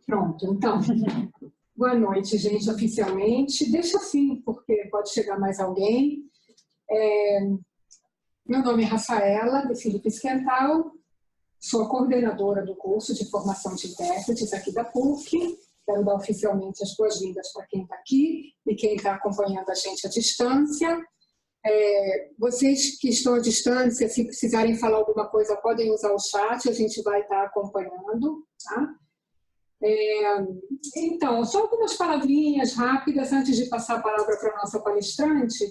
Pronto, então, boa noite, gente, oficialmente. Deixa assim, porque pode chegar mais alguém. Meu nome é Rafaela de Filipe Esquental, sou a coordenadora do curso de formação de intérpretes aqui da PUC. Quero dar oficialmente as boas-vindas para quem está aqui e quem está acompanhando a gente à distância. Vocês que estão à distância, se precisarem falar alguma coisa, podem usar o chat, a gente vai estar acompanhando, tá? Então, só algumas palavrinhas rápidas antes de passar a palavra para a nossa palestrante.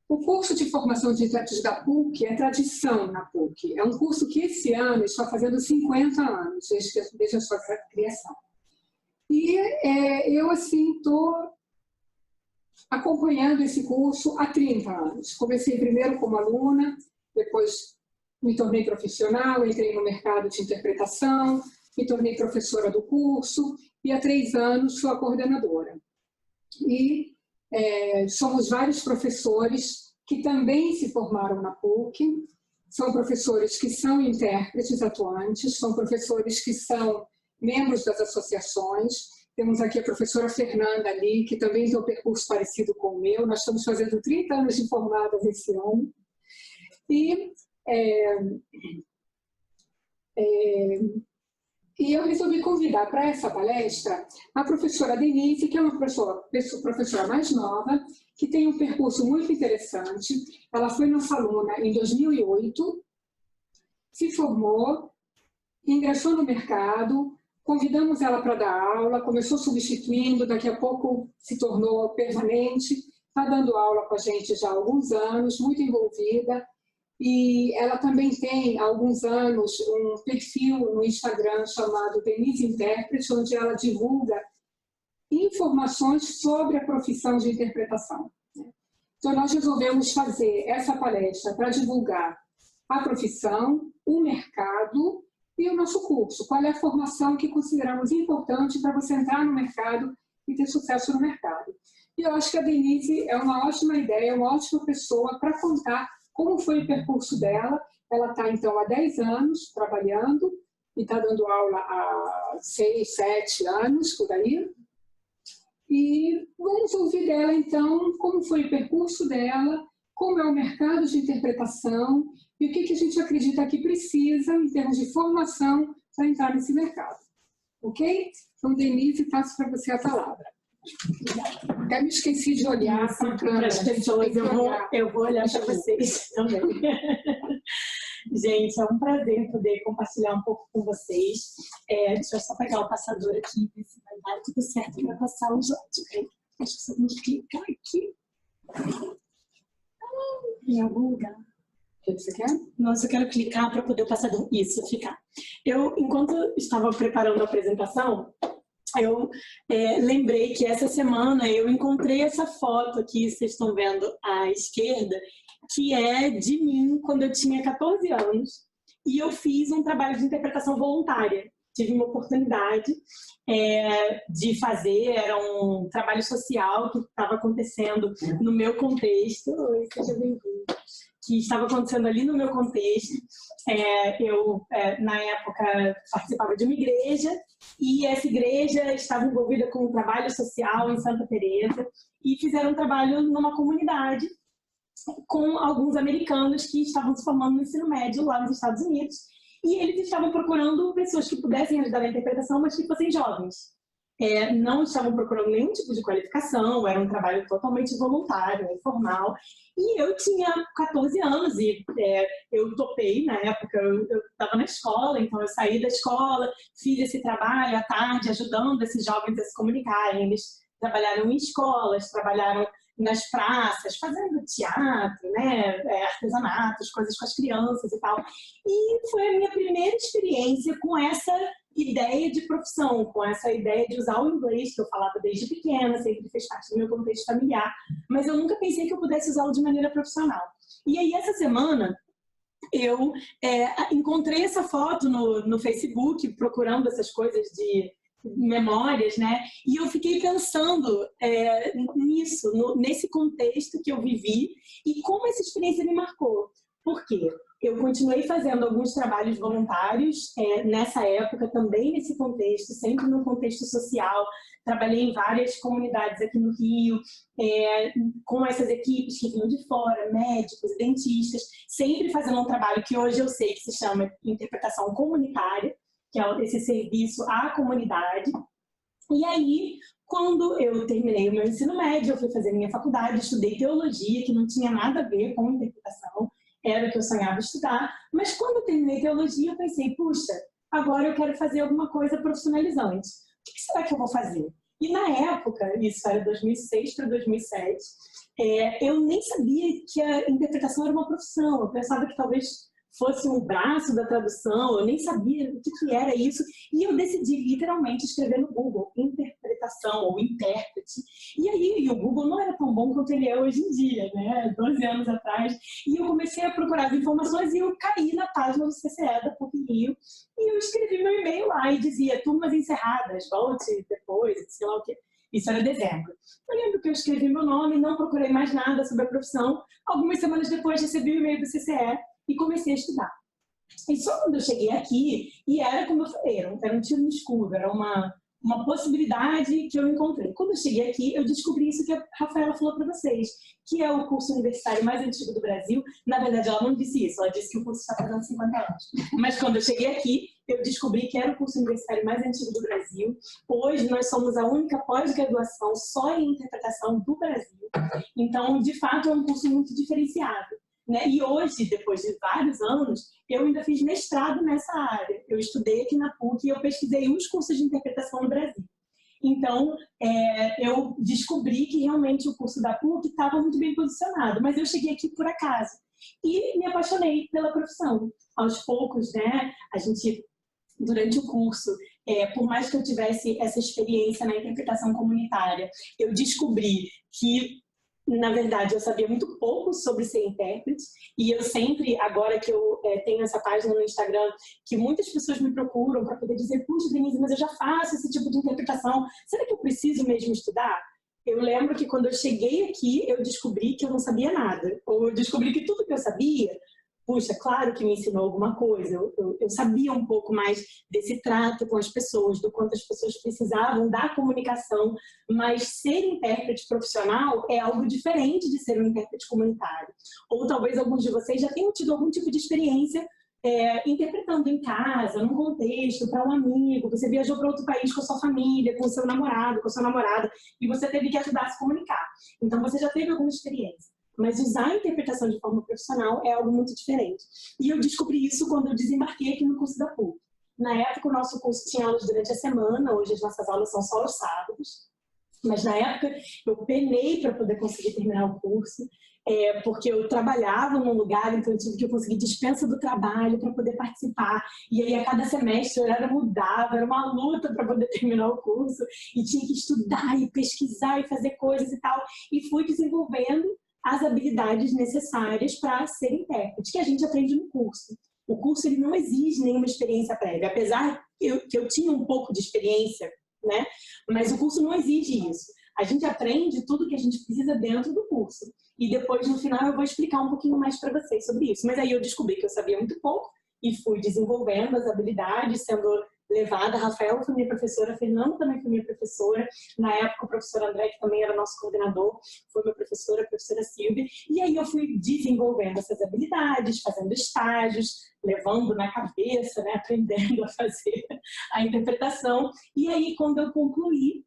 O curso de formação de intérpretes da PUC é tradição na PUC. É um curso que esse ano está fazendo 50 anos, desde a sua criação. E eu, assim, estou acompanhando esse curso há 30 anos. Comecei primeiro como aluna, depois me tornei profissional, entrei no mercado de interpretação, me tornei professora do curso e há 3 anos sou a coordenadora. E somos vários professores que também se formaram na PUC, são professores que são intérpretes atuantes, são professores que são membros das associações. Temos aqui a professora Fernanda ali, que também tem um percurso parecido com o meu. Nós estamos fazendo 30 anos de formadas esse ano. E eu resolvi convidar para essa palestra a professora Denise, que é uma professora mais nova, que tem um percurso muito interessante. Ela foi nossa aluna em 2008, se formou, ingressou no mercado, convidamos ela para dar aula, começou substituindo, daqui a pouco se tornou permanente, está dando aula com a gente já há alguns anos, muito envolvida. E ela também tem, há alguns anos, um perfil no Instagram chamado Denise Intérprete, onde ela divulga informações sobre a profissão de interpretação. Então, nós resolvemos fazer essa palestra para divulgar a profissão, o mercado e o nosso curso. Qual é a formação que consideramos importante para você entrar no mercado e ter sucesso no mercado. E eu acho que a Denise é uma ótima ideia, uma ótima pessoa para contar como foi o percurso dela. Ela está, então, há 10 anos trabalhando e está dando aula há 6, 7 anos, por aí. E vamos ouvir dela, então, como foi o percurso dela, como é o mercado de interpretação e o que a gente acredita que precisa, em termos de formação, para entrar nesse mercado. Ok? Então, Denise, passo para você a palavra. Até me esqueci de olhar para as pessoas, eu vou olhar para vocês também. Gente, é um prazer poder compartilhar um pouco com vocês. Deixa eu só pegar o passador aqui, ver se vai dar tudo certo para passar os olhos. Deixa eu só clicar aqui. Em algum lugar. O que você quer? Nossa, eu quero clicar para poder o passador. Isso, ficar. Enquanto estava preparando a apresentação, eu lembrei que essa semana eu encontrei essa foto aqui, vocês estão vendo à esquerda, que é de mim quando eu tinha 14 anos e eu fiz um trabalho de interpretação voluntária. Tive uma oportunidade de fazer, era um trabalho social que estava acontecendo no meu contexto. Oi, seja bem-vindo. Que estava acontecendo ali no meu contexto. Eu, na época, participava de uma igreja e essa igreja estava envolvida com um trabalho social em Santa Teresa e fizeram um trabalho numa comunidade com alguns americanos que estavam se formando no ensino médio lá nos Estados Unidos e eles estavam procurando pessoas que pudessem ajudar na interpretação, mas que fossem jovens. Não estavam procurando nenhum tipo de qualificação, era um trabalho totalmente voluntário, informal. E eu tinha 14 anos e eu topei na época, eu estava na escola, então eu saí da escola, fiz esse trabalho à tarde, ajudando esses jovens a se comunicarem. Eles trabalharam em escolas, trabalharam nas praças, fazendo teatro, né, artesanatos, coisas com as crianças e tal. E foi a minha primeira experiência com essa ideia de profissão, com essa ideia de usar o inglês, que eu falava desde pequena, sempre fez parte do meu contexto familiar, mas eu nunca pensei que eu pudesse usá-lo de maneira profissional. E aí, essa semana, eu encontrei essa foto no Facebook, procurando essas coisas de memórias, né? E eu fiquei pensando nisso, nesse contexto que eu vivi e como essa experiência me marcou. Por quê? Eu continuei fazendo alguns trabalhos voluntários nessa época, também nesse contexto, sempre no contexto social. Trabalhei em várias comunidades aqui no Rio, com essas equipes que vinham de fora, médicos, dentistas, sempre fazendo um trabalho que hoje eu sei que se chama interpretação comunitária, que é esse serviço à comunidade. E aí, quando eu terminei o meu ensino médio, eu fui fazer minha faculdade, estudei teologia, que não tinha nada a ver com interpretação, era o que eu sonhava estudar, mas quando eu terminei teologia, eu pensei, puxa, agora eu quero fazer alguma coisa profissionalizante. O que será que eu vou fazer? E na época, isso era 2006 para 2007, eu nem sabia que a interpretação era uma profissão, eu pensava que talvez fosse um braço da tradução, eu nem sabia o que era isso, e eu decidi literalmente escrever no Google, interpretação ou intérprete. E aí o Google não era tão bom quanto ele é hoje em dia, né? 12 anos atrás, e eu comecei a procurar as informações e eu caí na página do CCE da PUC-Rio, e eu escrevi meu e-mail lá e dizia, turmas encerradas, volte depois, sei lá o quê. Isso era dezembro. Eu lembro que eu escrevi meu nome, não procurei mais nada sobre a profissão. Algumas semanas depois recebi o e-mail do CCE e comecei a estudar. E só quando eu cheguei aqui, e era como eu falei, era um tiro no escuro, era uma possibilidade que eu encontrei. Quando eu cheguei aqui, eu descobri isso que a Rafaela falou para vocês, que é o curso universitário mais antigo do Brasil. Na verdade, ela não disse isso, ela disse que o curso está fazendo 50 anos. Mas quando eu cheguei aqui, eu descobri que era o curso universitário mais antigo do Brasil. Hoje, nós somos a única pós-graduação só em interpretação do Brasil. Então, de fato, é um curso muito diferenciado. Né? E hoje, depois de vários anos, eu ainda fiz mestrado nessa área. Eu estudei aqui na PUC e eu pesquisei os cursos de interpretação no Brasil. Então, eu descobri que realmente o curso da PUC estava muito bem posicionado, mas eu cheguei aqui por acaso e me apaixonei pela profissão. Aos poucos, né, a gente, durante o curso, por mais que eu tivesse essa experiência na interpretação comunitária, eu descobri que na verdade, eu sabia muito pouco sobre ser intérprete e eu sempre, agora que eu tenho essa página no Instagram, que muitas pessoas me procuram para poder dizer, puxa, Denise, mas eu já faço esse tipo de interpretação, será que eu preciso mesmo estudar? Eu lembro que quando eu cheguei aqui, eu descobri que eu não sabia nada, ou eu descobri que tudo que eu sabia, puxa, claro que me ensinou alguma coisa, eu sabia um pouco mais desse trato com as pessoas, do quanto as pessoas precisavam da comunicação, mas ser intérprete profissional é algo diferente de ser um intérprete comunitário. Ou talvez alguns de vocês já tenham tido algum tipo de experiência interpretando em casa, num contexto, para um amigo, você viajou para outro país com a sua família, com o seu namorado, com a sua namorada, e você teve que ajudar a se comunicar. Então você já teve alguma experiência. Mas usar a interpretação de forma profissional é algo muito diferente. E eu descobri isso quando eu desembarquei aqui no curso da PUC. Na época, o nosso curso tinha aulas durante a semana, hoje as nossas aulas são só aos sábados. Mas na época, eu penei para poder conseguir terminar o curso, porque eu trabalhava num lugar, então eu tive que conseguir dispensa do trabalho para poder participar. E aí, a cada semestre, o horário mudava, era uma luta para poder terminar o curso. E tinha que estudar e pesquisar e fazer coisas e tal. E fui desenvolvendo as habilidades necessárias para ser intérprete, que a gente aprende no curso. O curso ele não exige nenhuma experiência prévia, apesar que eu tinha um pouco de experiência, né? Mas o curso não exige isso. A gente aprende tudo que a gente precisa dentro do curso. E depois, no final, eu vou explicar um pouquinho mais para vocês sobre isso. Mas aí eu descobri que eu sabia muito pouco e fui desenvolvendo as habilidades, sendo levada. A Rafaela foi minha professora, a Fernanda também foi minha professora. Na época, o professor André, que também era nosso coordenador, foi minha professora, a professora Silvia. E aí eu fui desenvolvendo essas habilidades, fazendo estágios, levando na cabeça, né, aprendendo a fazer a interpretação. E aí, quando eu concluí,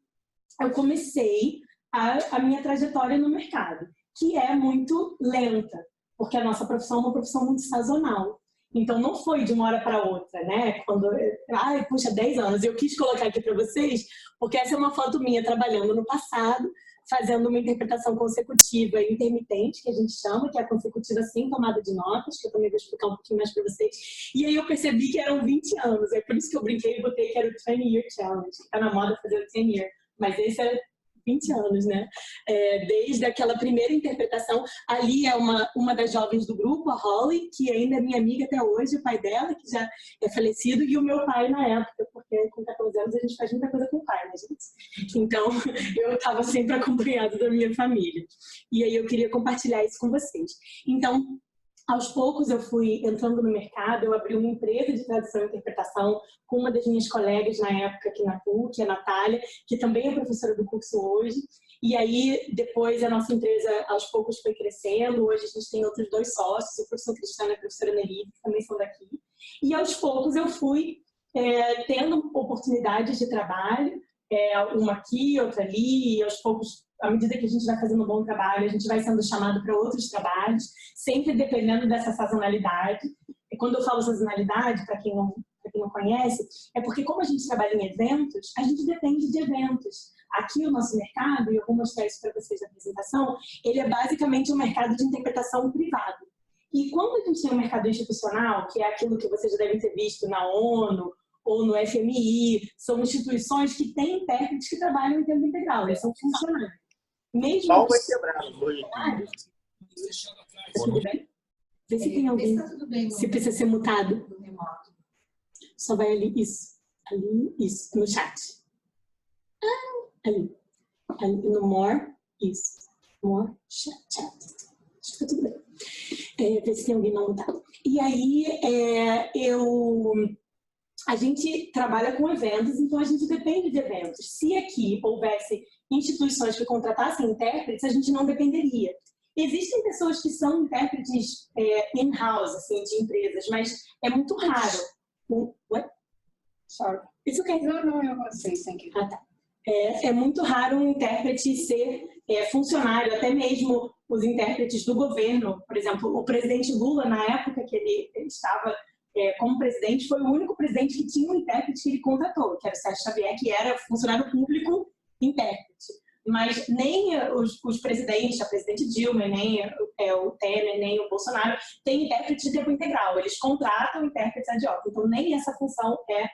eu comecei a minha trajetória no mercado, que é muito lenta, porque a nossa profissão é uma profissão muito sazonal. Então, não foi de uma hora para outra, né? Quando, puxa, 10 anos. Eu quis colocar aqui para vocês, porque essa é uma foto minha trabalhando no passado, fazendo uma interpretação consecutiva e intermitente, que a gente chama, que é a consecutiva sem tomada de notas, que eu também vou explicar um pouquinho mais para vocês. E aí eu percebi que eram 20 anos, é por isso que eu brinquei e botei que era o 20 Year Challenge, que está na moda fazer o 10 Year, mas esse era 20 anos, né? Desde aquela primeira interpretação, ali é uma das jovens do grupo, a Holly, que ainda é minha amiga até hoje, o pai dela, que já é falecido, e o meu pai na época, porque com 14 anos a gente faz muita coisa com o pai, né, gente? Então, eu estava sempre acompanhada da minha família. E aí eu queria compartilhar isso com vocês. Então, Aos poucos eu fui entrando no mercado, eu abri uma empresa de tradução e interpretação com uma das minhas colegas na época aqui na PUC, a Natália, que também é professora do curso hoje. E aí, depois, a nossa empresa, aos poucos, foi crescendo. Hoje a gente tem outros 2 sócios, o professor Cristiano e a professora Neri, que também são daqui. E aos poucos eu fui tendo oportunidades de trabalho, uma aqui, outra ali, e aos poucos, à medida que a gente vai fazendo um bom trabalho, a gente vai sendo chamado para outros trabalhos, sempre dependendo dessa sazonalidade. E quando eu falo sazonalidade, para quem não conhece, é porque como a gente trabalha em eventos, a gente depende de eventos. Aqui o nosso mercado, e eu vou mostrar isso para vocês na apresentação, ele é basicamente um mercado de interpretação privado. E quando a gente tem um mercado institucional, que é aquilo que vocês já devem ter visto na ONU, ou no FMI, são instituições que têm intérpretes que trabalham em tempo integral, eles são funcionários. Mesmo Pau vai quebrar. Tudo bem? Vê se tem alguém, se precisa ser mutado. Só vai ali, isso, no chat. Ali no more, isso, more, chat. Acho que tá tudo bem. Ver se tem alguém não mutado. E aí, a gente trabalha com eventos, então a gente depende de eventos. Se aqui houvesse instituições que contratassem intérpretes, a gente não dependeria. Existem pessoas que são intérpretes in-house, assim, de empresas, mas é muito raro. What? Sorry. It's okay. No, I want to say thank you. Ah, tá. É muito raro um intérprete ser funcionário, até mesmo os intérpretes do governo. Por exemplo, o presidente Lula, na época que ele estava como presidente, foi o único presidente que tinha um intérprete que ele contratou, que era o Sérgio Xavier, que era funcionário público intérprete. Mas nem os presidentes, a presidente Dilma, nem o Temer, nem o Bolsonaro, têm intérprete de tempo integral. Eles contratam intérpretes ad hoc. Então, nem essa função é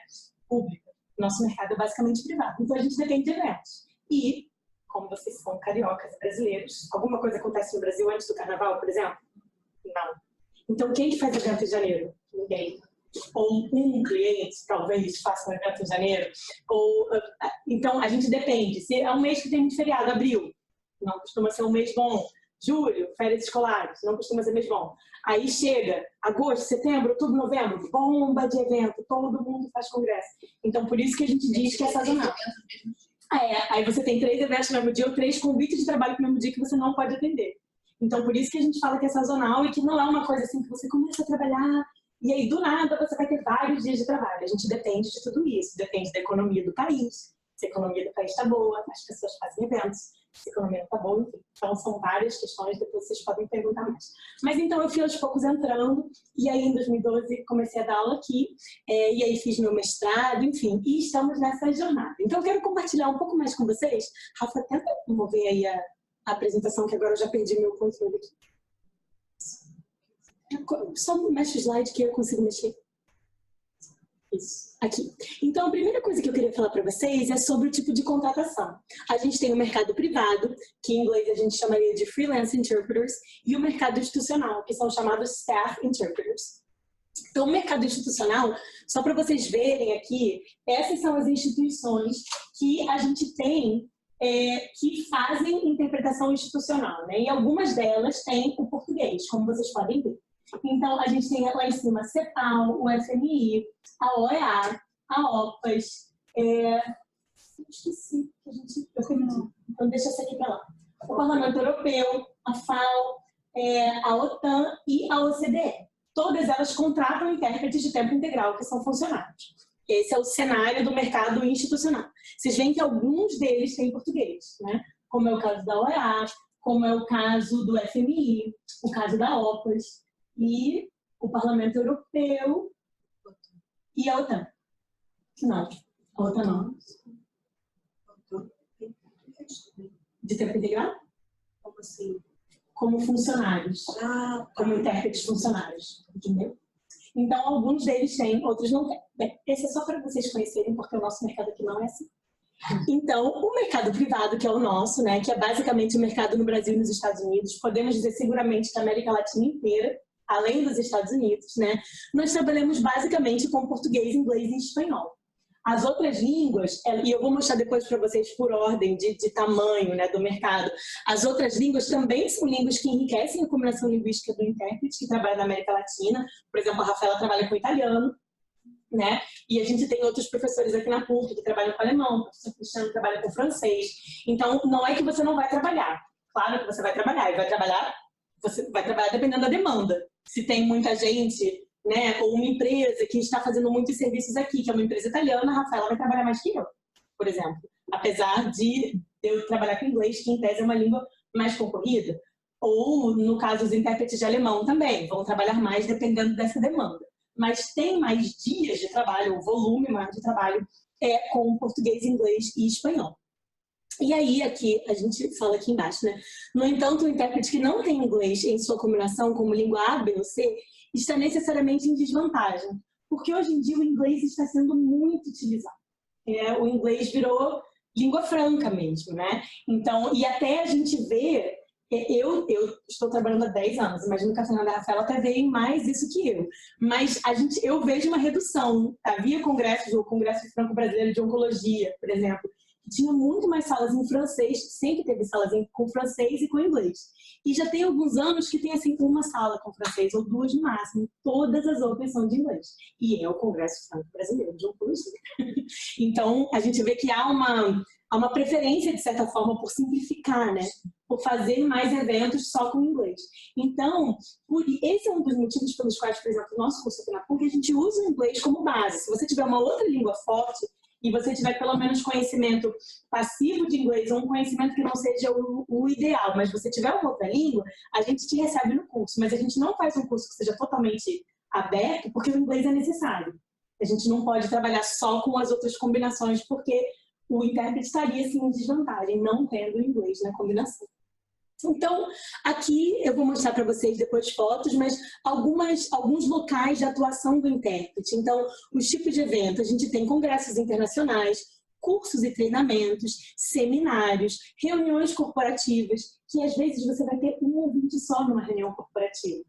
pública. Nosso mercado é basicamente privado. Então, a gente depende de eventos. E, como vocês são cariocas brasileiros, alguma coisa acontece no Brasil antes do carnaval, por exemplo? Não. Então, quem que faz evento em janeiro? Ninguém. Ou um cliente, talvez, faça um evento em janeiro. Então, a gente depende. Se é um mês que tem muito feriado, abril, não costuma ser um mês bom. Julho, férias escolares, não costuma ser mês bom. Aí chega agosto, setembro, outubro, novembro, bomba de evento, todo mundo faz congresso. Então, por isso que a gente diz que é sazonal. Aí você tem 3 eventos no mesmo dia ou 3 convites de trabalho no mesmo dia que você não pode atender. Então, por isso que a gente fala que é sazonal e que não é uma coisa assim que você começa a trabalhar e aí, do nada, você vai ter vários dias de trabalho. A gente depende de tudo isso. Depende da economia do país. Se a economia do país está boa, as pessoas fazem eventos. Se a economia não está boa, enfim. Então, são várias questões, depois vocês podem perguntar mais. Mas, então, eu fui aos poucos entrando. E aí, em 2012, comecei a dar aula aqui. E aí, fiz meu mestrado, enfim. E estamos nessa jornada. Então, eu quero compartilhar um pouco mais com vocês. Rafa, tenta mover aí a apresentação, que agora eu já perdi meu controle aqui. Só mexe o slide que eu consigo mexer. Isso, aqui. Então, a primeira coisa que eu queria falar para vocês é sobre o tipo de contratação. A gente tem o mercado privado, que em inglês a gente chamaria de freelance interpreters, e o mercado institucional, que são chamados staff interpreters. Então, o mercado institucional, só para vocês verem aqui, essas são as instituições que a gente tem que fazem interpretação institucional, né? E algumas delas têm o português, como vocês podem ver. Então, a gente tem lá em cima a CEPAL, o FMI, a OEA, a OPAS, esqueci, eu perdi, então deixa essa aqui para lá. O Parlamento Europeu, a FAO, a OTAN e a OCDE. Todas elas contratam intérpretes de tempo integral, que são funcionários. Esse é o cenário do mercado institucional. Vocês veem que alguns deles têm português, né? Como é o caso da OEA, como é o caso do FMI, o caso da OPAS, e o Parlamento Europeu e a OTAN. Não, a OTAN não. De tempo integral? Como assim? Como funcionários. Como intérpretes funcionários. Entendeu? Então, alguns deles têm, outros não têm. Bem, esse é só para vocês conhecerem, porque o nosso mercado aqui não é assim. Então, o mercado privado, que é o nosso, né, que é basicamente o mercado no Brasil e nos Estados Unidos, podemos dizer seguramente que a América Latina inteira, além dos Estados Unidos, né, nós trabalhamos basicamente com português, inglês e espanhol. As outras línguas, e eu vou mostrar depois para vocês por ordem de tamanho, né, do mercado, as outras línguas também são línguas que enriquecem a combinação linguística do intérprete, que trabalha na América Latina. Por exemplo, a Rafaela trabalha com italiano, né? E a gente tem outros professores aqui na PUC que trabalham com alemão, o professor Cristiano trabalha com francês. Então, não é que você não vai trabalhar. Claro que você vai trabalhar, e você vai trabalhar dependendo da demanda. Se tem muita gente, né, ou uma empresa que está fazendo muitos serviços aqui, que é uma empresa italiana, a Rafaela vai trabalhar mais que eu, por exemplo. Apesar de eu trabalhar com inglês, que em tese é uma língua mais concorrida. Ou, no caso, os intérpretes de alemão também vão trabalhar mais dependendo dessa demanda. Mas tem mais dias de trabalho, o volume mais de trabalho com português, inglês e espanhol. E aí, aqui, a gente fala aqui embaixo, né? No entanto, o intérprete que não tem inglês em sua combinação como língua A, B ou C está necessariamente em desvantagem, porque hoje em dia o inglês está sendo muito utilizado. O inglês virou língua franca mesmo, né? Então, e até a gente vê... Eu estou trabalhando há 10 anos, imagino que a Fernanda Rafaela até veio mais isso que eu. Mas eu vejo uma redução. Havia congressos, o Congresso Franco-Brasileiro de Oncologia, por exemplo, que tinha muito mais salas em francês, sempre teve salas com francês e com inglês. E já tem alguns anos que tem assim uma sala com francês, ou duas no máximo, todas as outras são de inglês. E é o Congresso Franco-Brasileiro de Oncologia. Então, a gente vê que há uma preferência, de certa forma, por simplificar, né? Por fazer mais eventos só com inglês. Então, esse é um dos motivos pelos quais, por exemplo, o nosso curso aqui na PUC, a gente usa o inglês como base. Se você tiver uma outra língua forte e você tiver pelo menos conhecimento passivo de inglês, ou um conhecimento que não seja o ideal, mas você tiver uma outra língua, a gente te recebe no curso. Mas a gente não faz um curso que seja totalmente aberto, porque o inglês é necessário. A gente não pode trabalhar só com as outras combinações, porque o intérprete estaria, assim, em desvantagem, não tendo o inglês na combinação. Então, aqui eu vou mostrar para vocês depois fotos, mas alguns locais de atuação do intérprete. Então, os tipos de eventos, a gente tem congressos internacionais, cursos e treinamentos, seminários, reuniões corporativas, que às vezes você vai ter um ouvinte só numa reunião corporativa.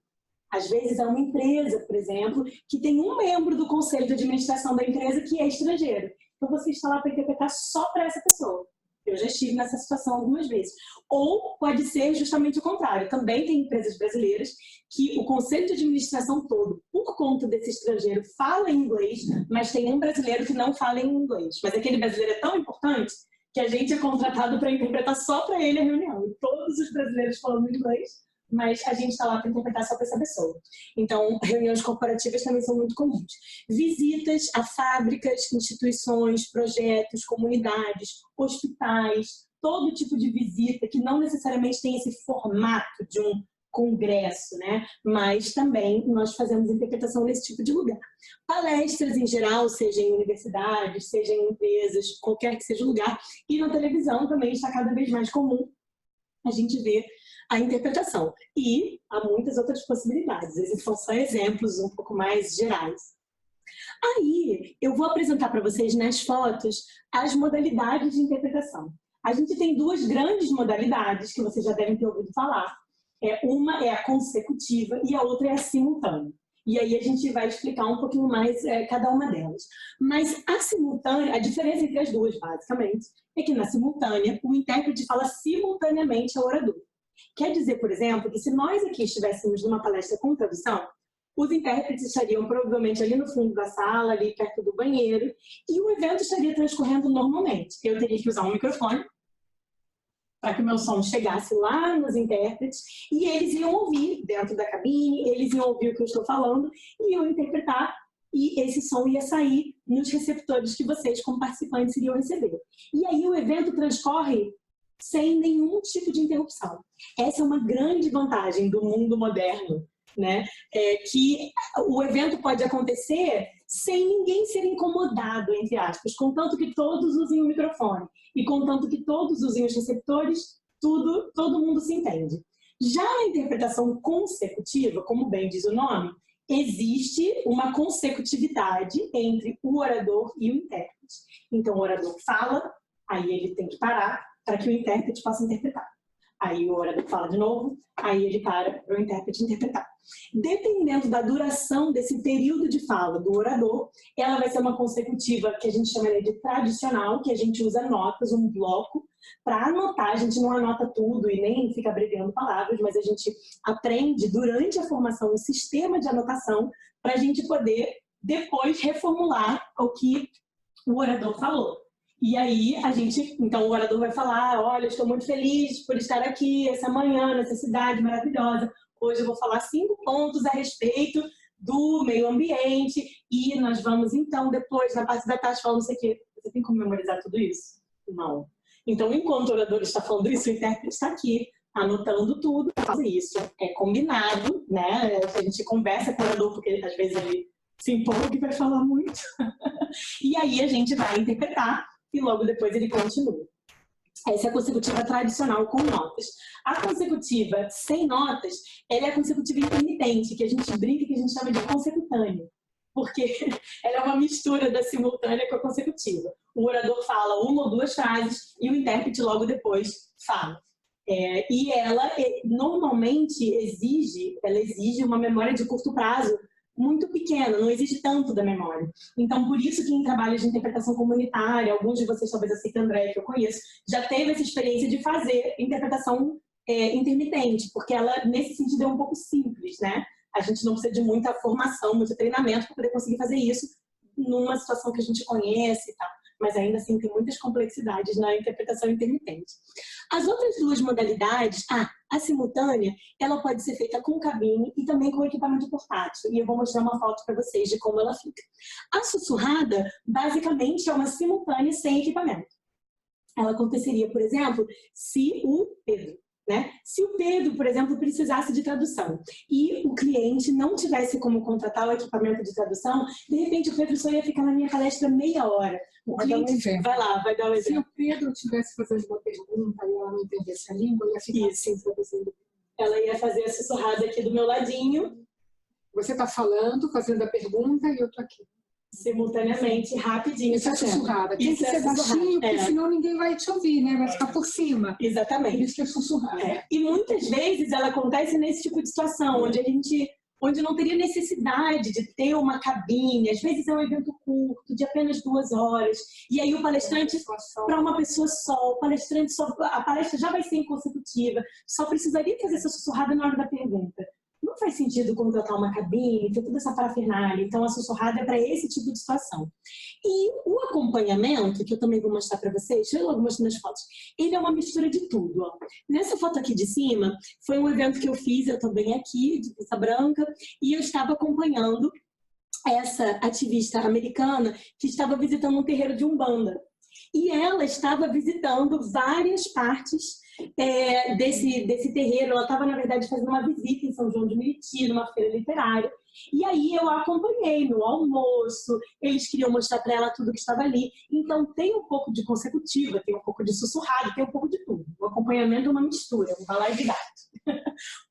Às vezes é uma empresa, por exemplo, que tem um membro do conselho de administração da empresa que é estrangeiro. Então, você está lá para interpretar só para essa pessoa. Eu já estive nessa situação algumas vezes. Ou pode ser justamente o contrário. Também tem empresas brasileiras que o conselho de administração todo, por conta desse estrangeiro, fala em inglês, mas tem um brasileiro que não fala em inglês. Mas aquele brasileiro é tão importante que a gente é contratado para interpretar só para ele a reunião. E todos os brasileiros falando inglês, mas a gente está lá para interpretar só para essa pessoa. Então, reuniões corporativas também são muito comuns. Visitas a fábricas, instituições, projetos, comunidades, hospitais, todo tipo de visita que não necessariamente tem esse formato de um congresso, né? Mas também nós fazemos interpretação nesse tipo de lugar. Palestras em geral, seja em universidades, seja em empresas, qualquer que seja o lugar, e na televisão também está cada vez mais comum a gente ver a interpretação. E há muitas outras possibilidades. Esses são só exemplos um pouco mais gerais. Aí, eu vou apresentar para vocês nas fotos as modalidades de interpretação. A gente tem duas grandes modalidades que vocês já devem ter ouvido falar. Uma é a consecutiva e a outra é a simultânea. E aí a gente vai explicar um pouquinho mais cada uma delas. Mas a simultânea, a diferença entre as duas, basicamente, é que na simultânea, o intérprete fala simultaneamente ao orador. Quer dizer, por exemplo, que se nós aqui estivéssemos numa palestra com tradução, os intérpretes estariam provavelmente ali no fundo da sala, ali perto do banheiro, e o evento estaria transcorrendo normalmente. Eu teria que usar um microfone para que o meu som chegasse lá nos intérpretes, e eles iam ouvir dentro da cabine, eles iam ouvir o que eu estou falando, e iam interpretar, e esse som ia sair nos receptores que vocês, como participantes, iriam receber. E aí o evento transcorre sem nenhum tipo de interrupção. Essa é uma grande vantagem do mundo moderno, né? Que o evento pode acontecer sem ninguém ser incomodado, entre aspas, contanto que todos usem o microfone e contanto que todos usem os receptores, todo mundo se entende. Já na interpretação consecutiva, como bem diz o nome, existe uma consecutividade entre o orador e o intérprete. Então, o orador fala, aí ele tem que parar para que o intérprete possa interpretar. Aí o orador fala de novo, aí ele para o intérprete interpretar. Dependendo da duração desse período de fala do orador, ela vai ser uma consecutiva que a gente chama de tradicional, que a gente usa notas, um bloco, para anotar. A gente não anota tudo e nem fica abreviando palavras, mas a gente aprende durante a formação um sistema de anotação para a gente poder depois reformular o que o orador falou. E aí, então o orador vai falar, olha, estou muito feliz por estar aqui essa manhã, nessa cidade maravilhosa. Hoje eu vou falar 5 pontos a respeito do meio ambiente e nós vamos, então, depois, na parte da tarde, falar não sei o quê. Você tem como memorizar tudo isso? Não. Então, enquanto o orador está falando isso, o intérprete está aqui, anotando tudo. Isso é combinado, né? A gente conversa com o orador, porque às vezes ele se empolga e vai falar muito. E aí a gente vai interpretar e logo depois ele continua. Essa é a consecutiva tradicional com notas. A consecutiva sem notas, ela é a consecutiva intermitente, que a gente brinca, que a gente chama de consecutânea. Porque ela é uma mistura da simultânea com a consecutiva. O orador fala 1 ou 2 frases e o intérprete logo depois fala. E ela normalmente exige uma memória de curto prazo muito pequena, não exige tanto da memória. Então, por isso que em trabalhos de interpretação comunitária, alguns de vocês, talvez a Cita André, que eu conheço, já teve essa experiência de fazer interpretação intermitente, porque ela, nesse sentido, é um pouco simples, né? A gente não precisa de muita formação, muito treinamento para poder conseguir fazer isso numa situação que a gente conhece e tal. Mas ainda assim tem muitas complexidades na interpretação intermitente. As outras 2 modalidades, a simultânea, ela pode ser feita com cabine e também com equipamento portátil. E eu vou mostrar uma foto para vocês de como ela fica. A sussurrada, basicamente, é uma simultânea sem equipamento. Ela aconteceria, por exemplo, se o Pedro, por exemplo, precisasse de tradução e o cliente não tivesse como contratar o equipamento de tradução, de repente o Pedro só ia ficar na minha palestra meia hora. O cliente vai lá, vai dar um exemplo. Se o Pedro estivesse fazendo uma pergunta e ela não entendesse a língua, ia ficar assim traduzindo. Ela ia fazer a sussurrada aqui do meu ladinho. Você está falando, fazendo a pergunta e eu estou aqui. Simultaneamente, rapidinho. Isso é sussurrada. Tem que ser baixinho, porque senão ninguém vai te ouvir, né? Vai ficar por cima. Exatamente. Por isso que é sussurrada. E muitas vezes ela acontece nesse tipo de situação, onde não teria necessidade de ter uma cabine. Às vezes é um evento curto, de apenas 2 horas. E aí o palestrante, para uma pessoa só, a palestra já vai ser inconsecutiva, só precisaria fazer essa sussurrada na hora da pergunta. Não faz sentido contratar uma cabine, ter toda essa parafernália. Então, a sussurrada é para esse tipo de situação. E o acompanhamento, que eu também vou mostrar para vocês, deixa eu logo mostrar nas fotos, ele é uma mistura de tudo. Ó. Nessa foto aqui de cima, foi um evento que eu fiz, eu estou bem aqui, de peça branca, e eu estava acompanhando essa ativista americana que estava visitando um terreiro de Umbanda. E ela estava visitando várias partes desse terreiro. Ela estava, na verdade, fazendo uma visita em São João de Meriti, numa feira literária. E aí eu a acompanhei no almoço, eles queriam mostrar para ela tudo que estava ali. Então tem um pouco de consecutiva, tem um pouco de sussurrado, tem um pouco de tudo. O acompanhamento é uma mistura, um balaio de gato.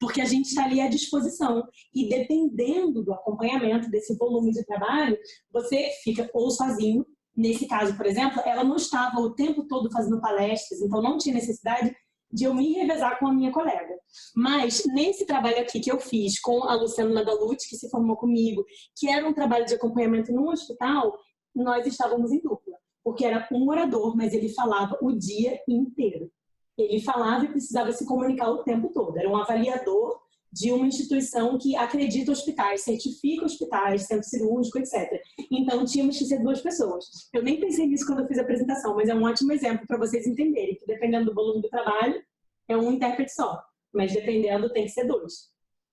Porque a gente está ali à disposição. E dependendo do acompanhamento, desse volume de trabalho, você fica ou sozinho. Nesse caso, por exemplo, ela não estava o tempo todo fazendo palestras, então não tinha necessidade de eu me revezar com a minha colega. Mas nesse trabalho aqui que eu fiz com a Luciana Nadalucci, que se formou comigo, que era um trabalho de acompanhamento num hospital, nós estávamos em dupla. Porque era um orador, mas ele falava o dia inteiro. Ele falava e precisava se comunicar o tempo todo. Era um avaliador de uma instituição que acredita hospitais, certifica hospitais, centro cirúrgico, etc. Então, tínhamos que ser 2 pessoas. Eu nem pensei nisso quando eu fiz a apresentação, mas é um ótimo exemplo para vocês entenderem que, dependendo do volume do trabalho, é um intérprete só. Mas, dependendo, tem que ser 2.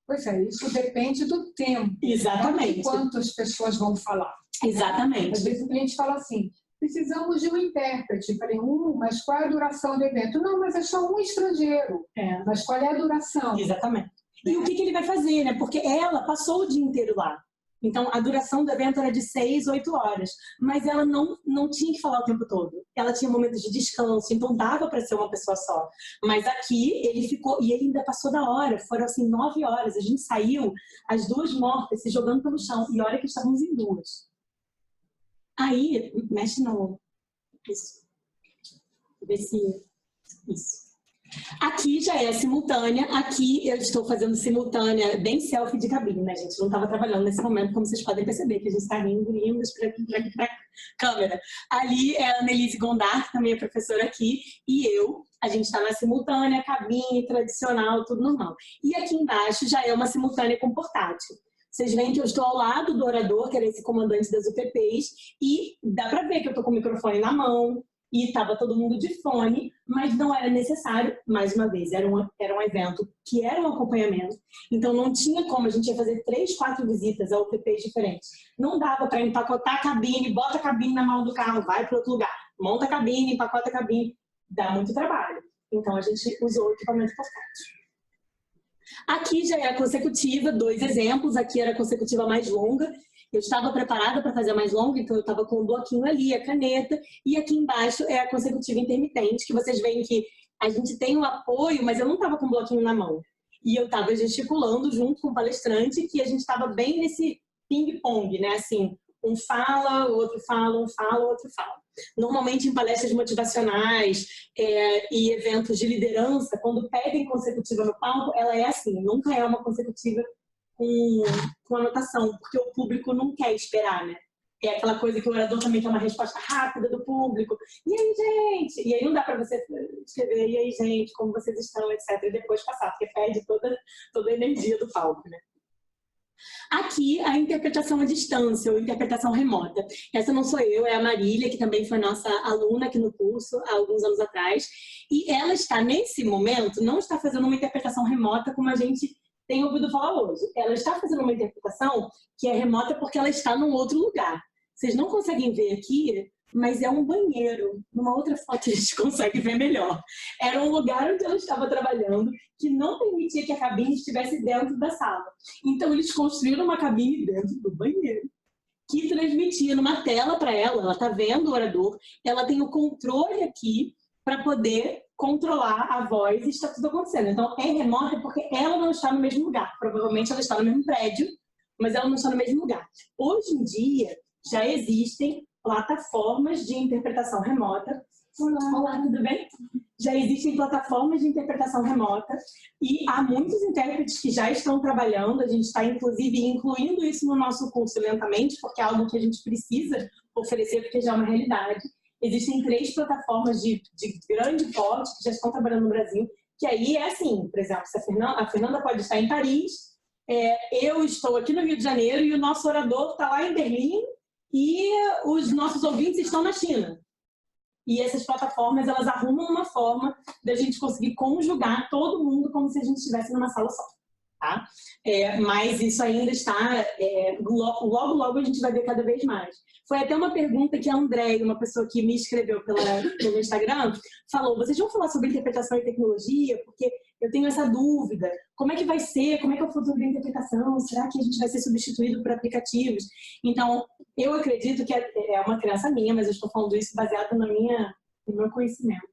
Pois é, isso depende do tempo. Exatamente. De quantas pessoas vão falar. Exatamente. Às vezes o cliente fala assim, precisamos de um intérprete. Eu falei, mas qual é a duração do evento? Não, mas é só um estrangeiro. Mas qual é a duração? Exatamente. E o que ele vai fazer, né? Porque ela passou o dia inteiro lá. Então, a duração do evento era de 6, 8 horas. Mas ela não tinha que falar o tempo todo. Ela tinha momentos de descanso, então dava para ser uma pessoa só. Mas aqui, ele ficou... E ele ainda passou da hora. Foram, assim, 9 horas. A gente saiu, as 2 mortas, se jogando pelo chão. E olha que estávamos em 2. Aí, mexe no... Isso. Ver se... Isso. Aqui já é simultânea, aqui eu estou fazendo simultânea, bem selfie de cabine, né, gente? Não estava trabalhando nesse momento, como vocês podem perceber, que a gente está rindo para câmera. Ali é a Annelise Gondar, que também é professora aqui, e eu. A gente está na simultânea, cabine, tradicional, tudo normal. E aqui embaixo já é uma simultânea com portátil. Vocês veem que eu estou ao lado do orador, que era esse comandante das UPPs, e dá para ver que eu estou com o microfone na mão, e estava todo mundo de fone, mas não era necessário, mais uma vez, era um evento que era um acompanhamento, então não tinha como, a gente ia fazer 3, 4 visitas a UPPs diferentes. Não dava para empacotar a cabine, bota a cabine na mão do carro, vai para outro lugar, monta a cabine, empacota a cabine, dá muito trabalho. Então a gente usou o equipamento portátil. Aqui já é a consecutiva, 2 exemplos, aqui era a consecutiva mais longa. Eu estava preparada para fazer a mais longa, então eu estava com o bloquinho ali, a caneta, e aqui embaixo é a consecutiva intermitente, que vocês veem que a gente tem o apoio, mas eu não estava com o bloquinho na mão. E eu estava gesticulando junto com o palestrante, que a gente estava bem nesse ping-pong, né? Assim, um fala, o outro fala, um fala, o outro fala. Normalmente em palestras motivacionais e eventos de liderança, quando pedem consecutiva no palco, ela é assim, nunca é uma consecutiva com anotação, porque o público não quer esperar, né? É aquela coisa que o orador também quer uma resposta rápida do público. E aí, gente? E aí não dá para você escrever, e aí, gente, como vocês estão, etc. E depois passar, porque perde toda a energia do palco, né? Aqui, a interpretação à distância, ou interpretação remota. Essa não sou eu, é a Marília, que também foi nossa aluna aqui no curso, há alguns anos atrás. E ela está, nesse momento, não está fazendo uma interpretação remota como a gente tem ouvido falar hoje. Ela está fazendo uma interpretação que é remota porque ela está num outro lugar. Vocês não conseguem ver aqui, mas é um banheiro. Numa outra foto a gente consegue ver melhor. Era um lugar onde ela estava trabalhando que não permitia que a cabine estivesse dentro da sala. Então eles construíram uma cabine dentro do banheiro que transmitia numa tela para ela. Ela está vendo o orador, ela tem o controle aqui para poder controlar a voz e está tudo acontecendo. Então, é remota porque ela não está no mesmo lugar. Provavelmente ela está no mesmo prédio, mas ela não está no mesmo lugar. Hoje em dia, já existem plataformas de interpretação remota. Olá, tudo bem? Já existem plataformas de interpretação remota e há muitos intérpretes que já estão trabalhando. A gente está, inclusive, incluindo isso no nosso curso lentamente, porque é algo que a gente precisa oferecer, porque já é uma realidade. Existem 3 plataformas de grande porte que já estão trabalhando no Brasil, que aí é assim, por exemplo, se a Fernanda pode estar em Paris, eu estou aqui no Rio de Janeiro e o nosso orador está lá em Berlim e os nossos ouvintes estão na China. E essas plataformas, elas arrumam uma forma da gente conseguir conjugar todo mundo como se a gente estivesse numa sala só. Tá? Mas isso ainda está, logo a gente vai ver cada vez mais. Foi até uma pergunta que a Andréia, uma pessoa que me escreveu pelo Instagram, falou, vocês vão falar sobre interpretação e tecnologia? Porque eu tenho essa dúvida, como é que vai ser, como é que é o futuro da interpretação, será que a gente vai ser substituído por aplicativos? Então, eu acredito que é uma crença minha, mas eu estou falando isso baseado no meu conhecimento.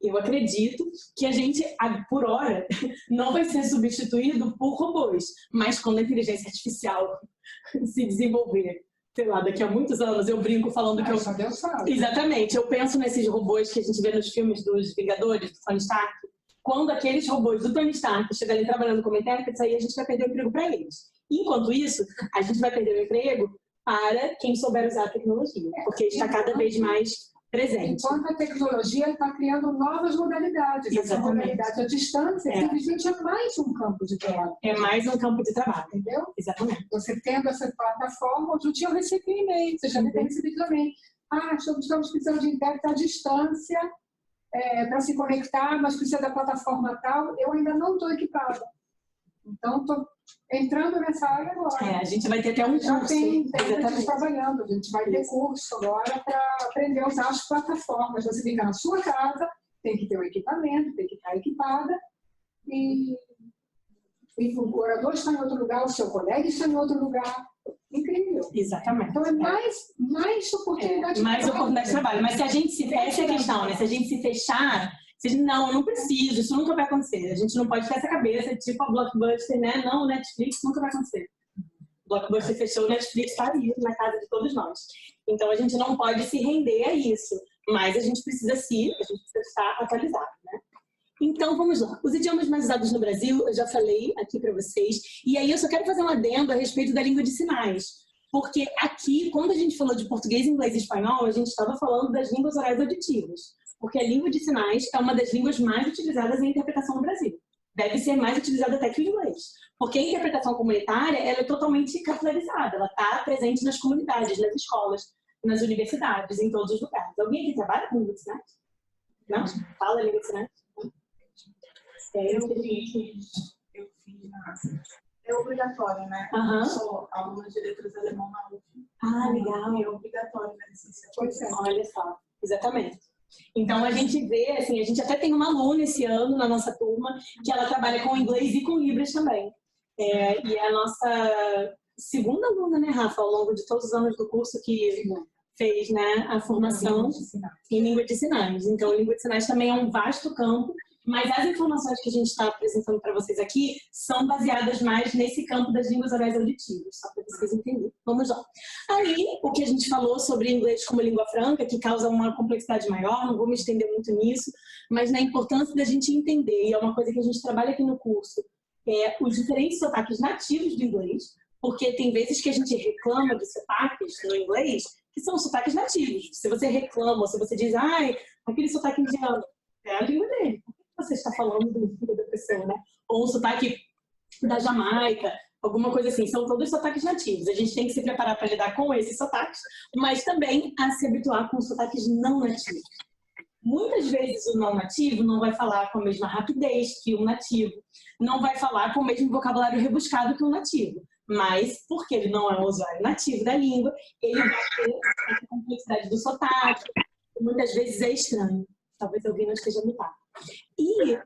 Eu acredito que a gente, por hora, não vai ser substituído por robôs, mas quando a inteligência artificial se desenvolver, sei lá, daqui a muitos anos, eu brinco falando que eu... Só Deus sabe. Exatamente, eu penso nesses robôs que a gente vê nos filmes dos Vingadores, do Tony Stark. Quando aqueles robôs do Tony Stark chegarem trabalhando como intérpretes, aí a gente vai perder o emprego para eles. Enquanto isso, a gente vai perder o emprego para quem souber usar a tecnologia, porque está cada vez mais presente. Enquanto a tecnologia está criando novas modalidades. Exatamente. Essa modalidade à distância simplesmente é mais um campo de trabalho. É mais um campo de trabalho. Entendeu? Exatamente. Você tendo essa plataforma, outro dia eu recebi um e-mail, você já deve ter recebido também. Estamos precisando de intérprete à distância para se conectar, mas precisa da plataforma tal. Eu ainda não estou equipada. Então, estou entrando nessa área agora. A gente vai ter até um curso. Já tem gente trabalhando, a gente vai ter curso agora para aprender a usar as plataformas. Você fica na sua casa, tem que ter o equipamento, tem que estar equipada, e o orador está em outro lugar, o seu colega está em outro lugar. Incrível. Exatamente. Então é mais oportunidade de trabalho. Mais oportunidade de trabalho. Mas se a gente se... Essa é a questão, né? Se a gente se fechar... Não, eu não preciso, isso nunca vai acontecer. A gente não pode ter essa cabeça, tipo a Blockbuster, né? Não, o Netflix nunca vai acontecer. O Blockbuster fechou, o Netflix está ali na casa de todos nós. Então a gente não pode se render a isso, mas a gente precisa estar atualizado, né? Então, vamos lá. Os idiomas mais usados no Brasil, eu já falei aqui para vocês. E aí eu só quero fazer um adendo a respeito da língua de sinais. Porque aqui, quando a gente falou de português, inglês e espanhol, a gente estava falando das línguas orais auditivas. Porque a língua de sinais é uma das línguas mais utilizadas em interpretação no Brasil. Deve ser mais utilizada até que o inglês. Porque a interpretação comunitária, ela é totalmente capilarizada. Ela está presente nas comunidades, nas escolas, nas universidades, em todos os lugares. Alguém aqui trabalha com língua de sinais? Não? Fala língua de sinais? Eu fiz é obrigatório, né? Eu sou aluna de letras alemão na UF. Ah, legal. É obrigatório na licenciatura. Olha só, exatamente. Então a gente vê, assim, a gente até tem uma aluna esse ano na nossa turma que ela trabalha com inglês e com Libras também. E é a nossa segunda aluna, né, Rafa, ao longo de todos os anos do curso que fez, né, a formação em língua de sinais. Então, língua de sinais também é um vasto campo, mas as informações que a gente está apresentando para vocês aqui são baseadas mais nesse campo das línguas orais auditivas, só para vocês entenderem. Vamos lá. Aí, o que a gente falou sobre inglês como língua franca, que causa uma complexidade maior, não vou me estender muito nisso, mas na importância da gente entender, e é uma coisa que a gente trabalha aqui no curso, os diferentes sotaques nativos do inglês, porque tem vezes que a gente reclama de sotaques no inglês que são sotaques nativos. Se você reclama, ou se você diz, ai, aquele sotaque indiano, é a língua dele. Você está falando do filho da pessoa, né? Ou um sotaque da Jamaica, alguma coisa assim. São todos sotaques nativos. A gente tem que se preparar para lidar com esses sotaques, mas também a se habituar com os sotaques não nativos. Muitas vezes o não nativo não vai falar com a mesma rapidez que um nativo, não vai falar com o mesmo vocabulário rebuscado que um nativo. Mas, porque ele não é um usuário nativo da língua, ele vai ter essa complexidade do sotaque, que muitas vezes é estranho. Talvez alguém não esteja no par. E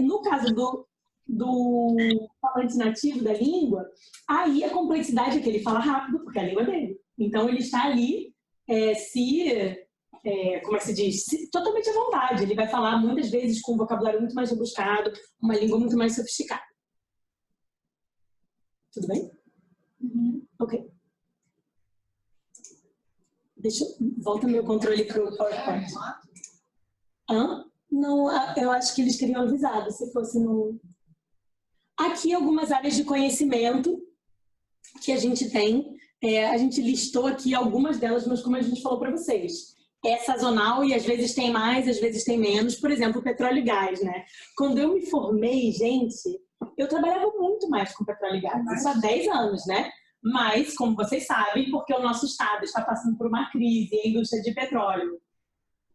no caso do falante nativo da língua, aí a complexidade é que ele fala rápido, porque é a língua dele. Então ele está ali como é que se diz? Totalmente à vontade. Ele vai falar muitas vezes com um vocabulário muito mais rebuscado, uma língua muito mais sofisticada. Tudo bem? Ok. Volta meu controle para o PowerPoint. Não, eu acho que eles teriam avisado se fosse no... Aqui algumas áreas de conhecimento que a gente tem. A gente listou aqui algumas delas, mas como a gente falou para vocês, é sazonal e às vezes tem mais, às vezes tem menos. Por exemplo, petróleo e gás, né? Quando eu me formei, gente, eu trabalhava muito mais com petróleo e gás. Isso há 10 anos, né? Mas, como vocês sabem, porque o nosso estado está passando por uma crise, a indústria de petróleo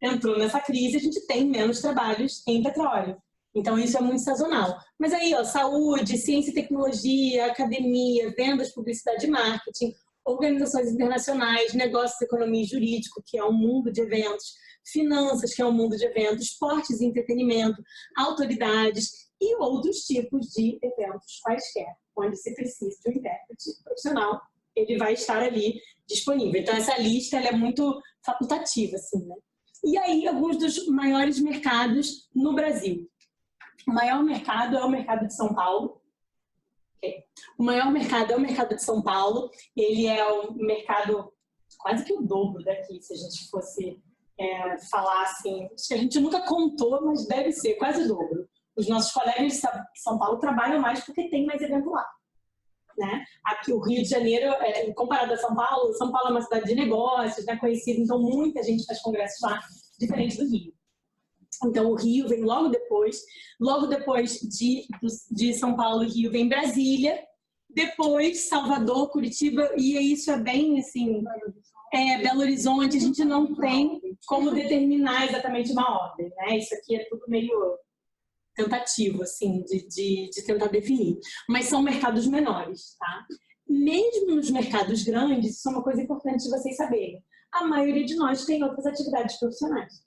entrou nessa crise, a gente tem menos trabalhos em petróleo. Então, isso é muito sazonal. Mas aí, ó, saúde, ciência e tecnologia, academia, vendas, publicidade e marketing, organizações internacionais, negócios, economia e jurídico, que é um mundo de eventos, finanças, que é um mundo de eventos, esportes e entretenimento, autoridades e outros tipos de eventos quaisquer, onde se precisa de um intérprete profissional, ele vai estar ali disponível. Então, essa lista ela é muito facultativa, assim, né? E aí, alguns dos maiores mercados no Brasil. O maior mercado é o mercado de São Paulo. O maior mercado é o mercado de São Paulo. Ele é um mercado quase que o dobro daqui, se a gente fosse falar assim. Acho que a gente nunca contou, mas deve ser quase o dobro. Os nossos colegas de São Paulo trabalham mais porque tem mais evento lá. Né? Aqui o Rio de Janeiro, comparado a São Paulo é uma cidade de negócios, né, conhecida, então muita gente faz congressos lá, diferente do Rio. Então o Rio vem logo depois de São Paulo e Rio vem Brasília, depois Salvador, Curitiba, e isso é bem assim, Belo Horizonte, a gente não tem como determinar exatamente uma ordem, né? Isso aqui é tudo meio tentativo, assim, de tentar definir. Mas são mercados menores, tá? Mesmo nos mercados grandes, isso é uma coisa importante de vocês saberem. A maioria de nós tem outras atividades profissionais.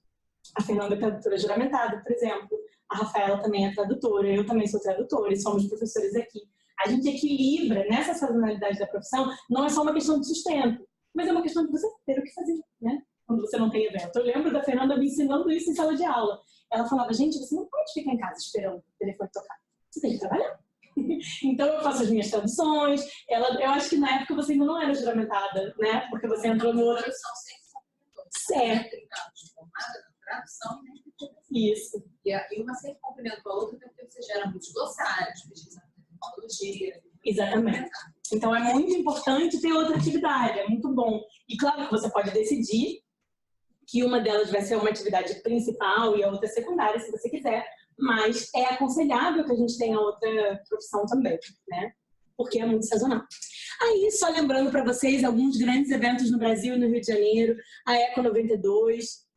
A Fernanda é tradutora juramentada, por exemplo. A Rafaela também é tradutora, eu também sou tradutora e somos professores aqui. A gente equilibra nessa sazonalidade da profissão, não é só uma questão de sustento, mas é uma questão de você ter o que fazer, né? Quando você não tem evento. Eu lembro da Fernanda me ensinando isso em sala de aula. Ela falava, gente, você não pode ficar em casa esperando o telefone tocar. Você tem que trabalhar. Então eu faço as minhas traduções. Eu acho que na época você ainda não era juramentada, né? Porque você entrou no outro... Certo. Isso. E uma sempre complementou a outra, porque você gera muitos glossários, pesquisa na tecnologia. Exatamente. Então, é muito importante ter outra atividade, é muito bom. E claro que você pode decidir que uma delas vai ser uma atividade principal e a outra secundária, se você quiser, mas é aconselhável que a gente tenha outra profissão também, né? Porque é muito sazonal. Aí, só lembrando para vocês alguns grandes eventos no Brasil e no Rio de Janeiro, a Eco 92,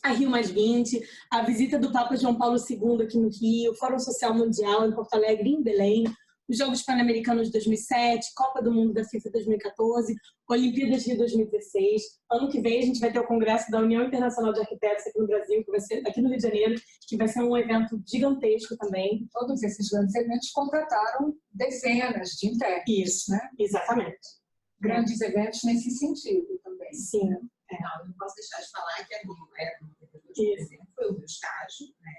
a Rio +20, a visita do Papa João Paulo II aqui no Rio, o Fórum Social Mundial em Porto Alegre e em Belém, os Jogos Pan-Americanos de 2007, Copa do Mundo da FIFA 2014, Olimpíadas Rio 2016. Ano que vem a gente vai ter o Congresso da União Internacional de Arquitetos aqui no Brasil, que vai ser aqui no Rio de Janeiro, que vai ser um evento gigantesco também. Todos esses grandes eventos contrataram dezenas de intérpretes. Isso, né? Exatamente. Grandes eventos nesse sentido também. Sim. Não, eu não posso deixar de falar que a minha época, por exemplo, foi o meu estágio, né?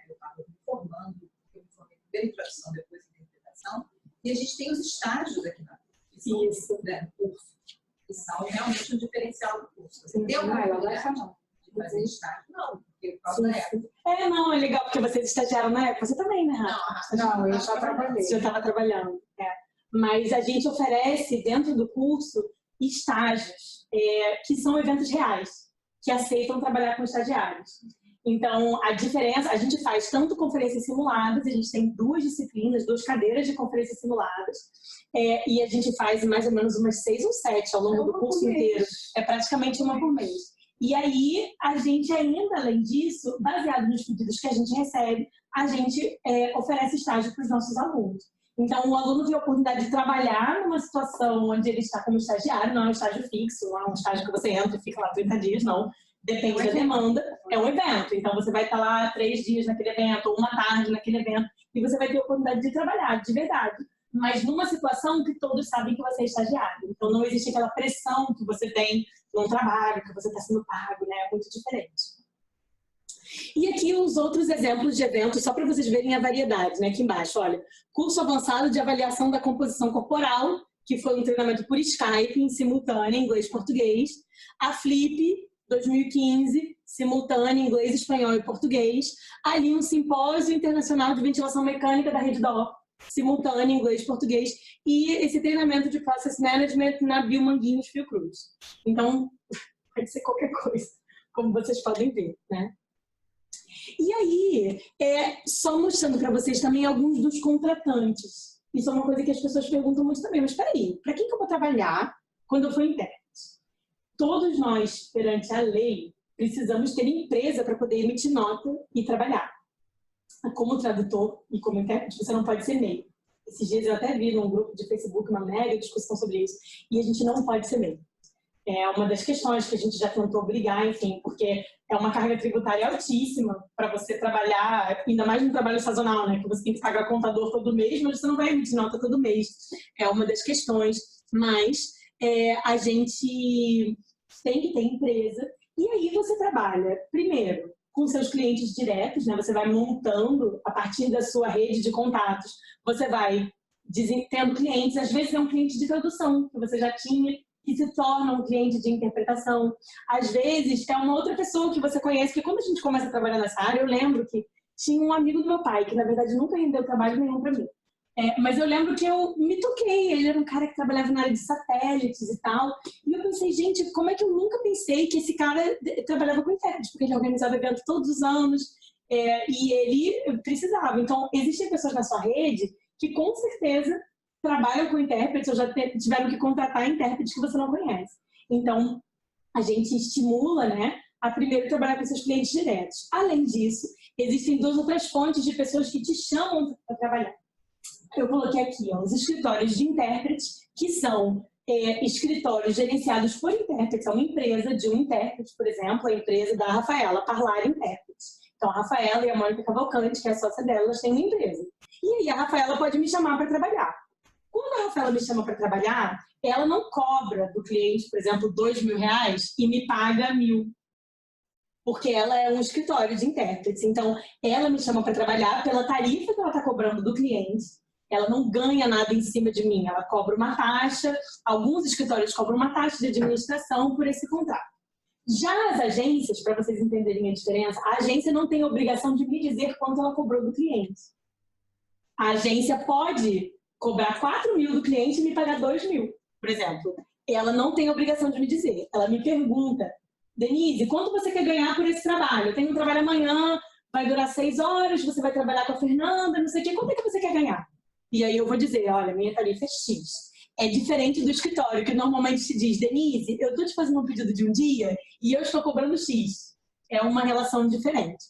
Eu estava me formando, eu me formei primeiro em tradução, depois em interpretação, e a gente tem os estágios aqui na curso, né, no curso, que são realmente um diferencial do curso. Você tem uma oportunidade de fazer estágio? Não, porque por causa da época. Não, é legal, porque vocês estagiaram na época. Você também, né, Rafa? Não, eu já trabalhei. Você já estava trabalhando, Mas a gente oferece, dentro do curso, estágios, que são eventos reais, que aceitam trabalhar com estagiários. Então, a diferença, a gente faz tanto conferências simuladas, a gente tem 2 disciplinas, 2 cadeiras de conferências simuladas, e a gente faz mais ou menos umas 6 ou 7 ao longo do curso inteiro. É praticamente uma por mês. E aí, a gente ainda, além disso, baseado nos pedidos que a gente recebe, a gente oferece estágio para os nossos alunos. Então, o aluno tem a oportunidade de trabalhar numa situação onde ele está como estagiário, não é um estágio fixo, não é um estágio que você entra e fica lá 30 dias, não. Depende da demanda, é um evento. Então, você vai estar lá 3 dias naquele evento, ou uma tarde naquele evento, e você vai ter a oportunidade de trabalhar, de verdade. Mas numa situação que todos sabem que você é estagiário. Então, não existe aquela pressão que você tem num trabalho, que você está sendo pago, né? É muito diferente. E aqui os outros exemplos de eventos, só para vocês verem a variedade, né? Aqui embaixo, olha. Curso avançado de avaliação da composição corporal, que foi um treinamento por Skype, em simultâneo, inglês e português. A Flip, 2015, simultâneo, inglês, espanhol e português. Ali um simpósio internacional de ventilação mecânica da Rede DO, simultâneo, inglês e português. E esse treinamento de Process Management na Biomanguinhos Fiocruz. Então, pode ser qualquer coisa, como vocês podem ver, né? E aí, só mostrando para vocês também alguns dos contratantes. Isso é uma coisa que as pessoas perguntam muito também. Mas espera aí, para quem que eu vou trabalhar quando eu for intérprete? Todos nós, perante a lei, precisamos ter empresa para poder emitir nota e trabalhar. Como tradutor e como intérprete, você não pode ser MEI. Esses dias eu até vi num grupo de Facebook uma mega discussão sobre isso. E a gente não pode ser MEI. É uma das questões que a gente já tentou brigar, enfim, porque é uma carga tributária altíssima para você trabalhar, ainda mais no trabalho sazonal, né? Que você tem que pagar contador todo mês, mas você não vai emitir nota todo mês. É uma das questões, mas a gente tem que ter empresa. E aí você trabalha, primeiro, com seus clientes diretos, né? Você vai montando a partir da sua rede de contatos. Você vai tendo clientes, às vezes é um cliente de tradução que você já tinha, que se torna um cliente de interpretação. Às vezes, é uma outra pessoa que você conhece, porque quando a gente começa a trabalhar nessa área, eu lembro que tinha um amigo do meu pai, que na verdade nunca rendeu trabalho nenhum para mim. Mas eu lembro que eu me toquei, ele era um cara que trabalhava na área de satélites e tal, e eu pensei, gente, como é que eu nunca pensei que esse cara trabalhava com intérprete, porque ele organizava evento todos os anos, e ele precisava. Então, existem pessoas na sua rede que com certeza trabalham com intérpretes ou já tiveram que contratar intérpretes que você não conhece. Então, a gente estimula, né, a primeiro trabalhar com seus clientes diretos. Além disso, existem 2 outras fontes de pessoas que te chamam para trabalhar. Eu coloquei aqui os escritórios de intérpretes, que são escritórios gerenciados por intérpretes. É uma empresa de um intérprete, por exemplo, a empresa da Rafaela, Parlar Intérpretes. Então, a Rafaela e a Mônica Cavalcante, que é a sócia dela, elas têm uma empresa. E aí a Rafaela pode me chamar para trabalhar. Quando a Rafaela me chama para trabalhar, ela não cobra do cliente, por exemplo, R$2.000 e me paga 1.000. Porque ela é um escritório de intérpretes. Então, ela me chama para trabalhar pela tarifa que ela está cobrando do cliente. Ela não ganha nada em cima de mim. Ela cobra uma taxa. Alguns escritórios cobram uma taxa de administração por esse contrato. Já as agências, para vocês entenderem a diferença, a agência não tem a obrigação de me dizer quanto ela cobrou do cliente. A agência pode cobrar 4.000 do cliente e me pagar 2.000, por exemplo. Ela não tem a obrigação de me dizer. Ela me pergunta, Denise, quanto você quer ganhar por esse trabalho? Eu tenho um trabalho amanhã, vai durar 6 horas, você vai trabalhar com a Fernanda, não sei o quê, quanto é que você quer ganhar? E aí eu vou dizer, olha, minha tarifa é X. É diferente do escritório, que normalmente se diz, Denise, eu estou te fazendo um pedido de um dia e eu estou cobrando X. É uma relação diferente.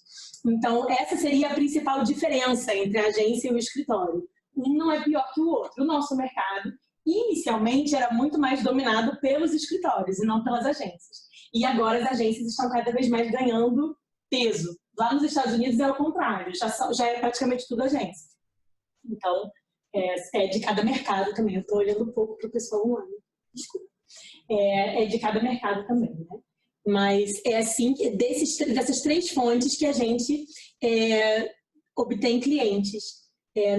Então, essa seria a principal diferença entre a agência e o escritório. Um não é pior que o outro. O nosso mercado, inicialmente, era muito mais dominado pelos escritórios e não pelas agências. E agora as agências estão cada vez mais ganhando peso. Lá nos Estados Unidos é o contrário, já é praticamente tudo agência. Então, é de cada mercado também. Eu estou olhando um pouco para o pessoal online. Desculpa. É de cada mercado também, né? Mas é assim, dessas 3 fontes que a gente obtém clientes,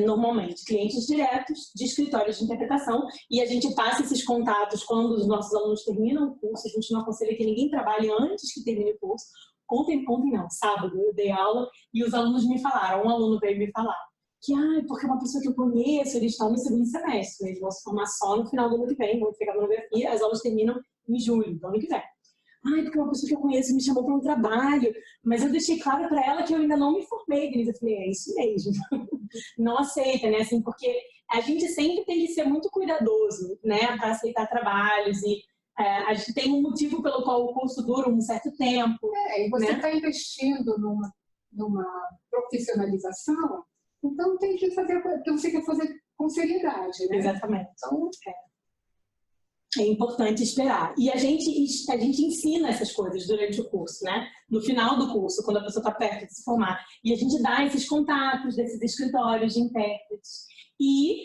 normalmente. Clientes diretos de escritórios de interpretação. E a gente passa esses contatos quando os nossos alunos terminam o curso. A gente não aconselha que ninguém trabalhe antes que termine o curso. Ontem não, sábado, eu dei aula e os alunos me falaram, um aluno veio me falar que, porque é uma pessoa que eu conheço, eles estão no 2º semestre, eles vão se formar só no final do ano que vem, vão pegar monografia, as aulas terminam em julho do ano que vem. Porque é uma pessoa que eu conheço me chamou para um trabalho, mas eu deixei claro para ela que eu ainda não me formei, Denise. Eu falei, é isso mesmo. Não aceita, né? Assim, porque a gente sempre tem que ser muito cuidadoso, né? Para aceitar trabalhos e a gente tem um motivo pelo qual o curso dura um certo tempo. E você está investindo numa profissionalização, então tem que fazer o que você quer fazer com seriedade, né? Exatamente. Então, é importante esperar. E a gente ensina essas coisas durante o curso, né? No final do curso, quando a pessoa está perto de se formar. E a gente dá esses contatos desses escritórios de intérpretes. E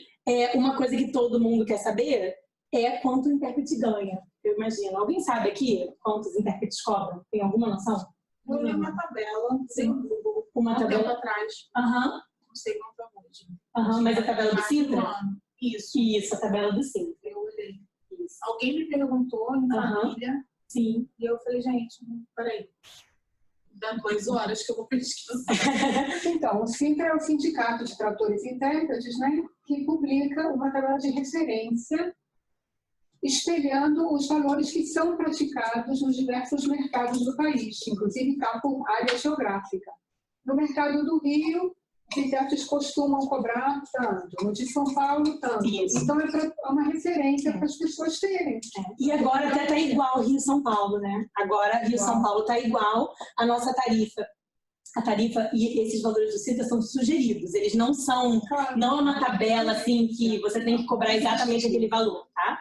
uma coisa que todo mundo quer saber é quanto o intérprete ganha. Eu imagino. Alguém sabe aqui quantos intérpretes cobram? Tem alguma noção? Eu li uma tabela. Sim. Uma tabela tempo atrás. Não sei quanto é hoje. Mas a tabela do Sintra? Isso, a tabela do Sintra. Eu olhei. Alguém me perguntou em família. Sim. E eu falei, gente, peraí. Dá 2 horas que eu vou pesquisar. Então, o Sintra é o Sindicato de Tradutores e Intérpretes, né, que publica uma tabela de referência espelhando os valores que são praticados nos diversos mercados do país, inclusive por área geográfica. No mercado do Rio, os intérpretes costumam cobrar tanto, no de São Paulo, tanto. Isso. Então, é uma referência para as pessoas terem. E agora até está igual Rio-São Paulo, né? Agora Rio-São Paulo está igual a nossa tarifa. A tarifa e esses valores do Sintra são sugeridos, eles não são, não é uma tabela assim que você tem que cobrar exatamente aquele valor, tá?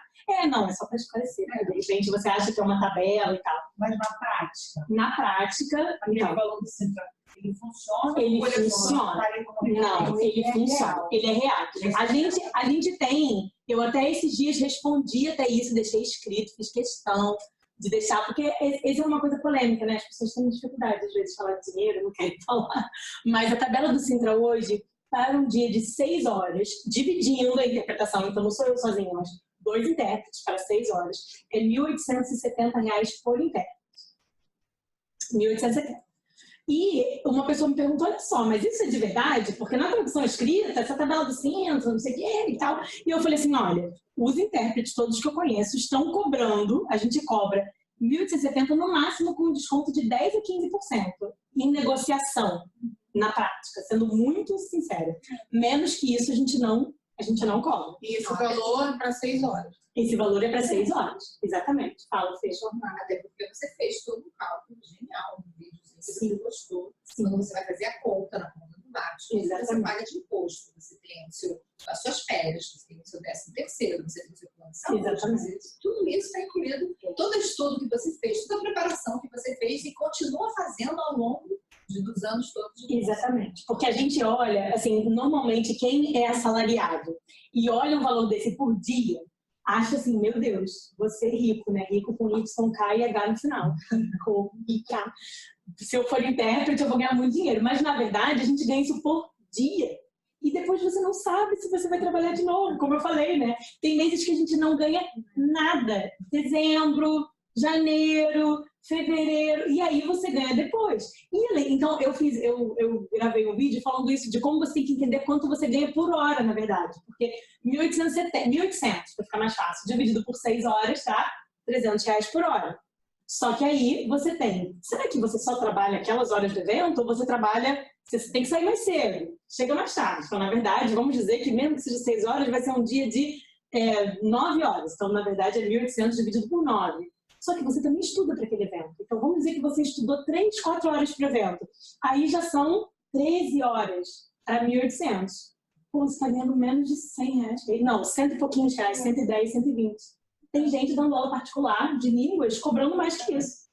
Não, é só para esclarecer, né? De repente você acha que é uma tabela e tal. Mas na prática? Na prática, aquele valor do Sintra, ele funciona? Ele funciona. Não, ele funciona. Ele é real. A gente tem, eu até esses dias respondi até isso, deixei escrito, fiz questão de deixar, porque essa é uma coisa polêmica, né? As pessoas têm dificuldade, às vezes, de falar de dinheiro, não querem falar. Mas a tabela do Sintra hoje, para um dia de 6 horas, dividindo a interpretação, então não sou eu sozinha, mas 2 intérpretes para 6 horas, é R$ 1.870 por intérprete. 1.870. E uma pessoa me perguntou, olha só, mas isso é de verdade? Porque na tradução escrita, essa tabela do Sintra, não sei o que e tal. E eu falei assim, olha, os intérpretes todos que eu conheço estão cobrando, a gente cobra 1.870 no máximo com um desconto de 10% a 15% em negociação, na prática, sendo muito sincera. Menos que isso a gente não cobra. E esse valor é para 6 horas? Esse valor é para 6 horas, exatamente. Fala, Fê. Até porque você fez todo um cálculo genial no vídeo, você gostou. Quando você vai fazer a conta na conta do VAT, você paga de imposto, você tem as suas férias, você tem o seu 13º, você tem o seu plano de saúde. Exatamente. Tudo isso está incluído, todo estudo que você fez, toda a preparação que você fez e continua fazendo ao longo dos anos todos. Exatamente. Porque a gente olha, assim, normalmente quem é assalariado e olha um valor desse por dia, acha assim, meu Deus, você é rico, né? Rico com YK e H no final. Rico, IK. Se eu for intérprete, eu vou ganhar muito dinheiro. Mas, na verdade, a gente ganha isso por dia. E depois você não sabe se você vai trabalhar de novo, como eu falei, né? Tem meses que a gente não ganha nada. Dezembro, janeiro, fevereiro, e aí você ganha depois. Então, eu gravei um vídeo falando isso, de como você tem que entender quanto você ganha por hora, na verdade. Porque 1.800, para ficar mais fácil, dividido por 6 horas, tá? R$300 por hora. Só que aí você tem, será que você só trabalha aquelas horas do evento, ou você tem que sair mais cedo, chega mais tarde. Então, na verdade, vamos dizer que mesmo que seja 6 horas, vai ser um dia de 9 horas. Então, na verdade, é 1.800 dividido por 9. Só que você também estuda para aquele evento. Então, vamos dizer que você estudou 3, 4 horas para o evento. Aí já são 13 horas para 1.800. Pô, você está ganhando menos de R$100. Não, 100 e pouquinhos reais, 110, 120. Tem gente dando aula particular de línguas cobrando mais que isso.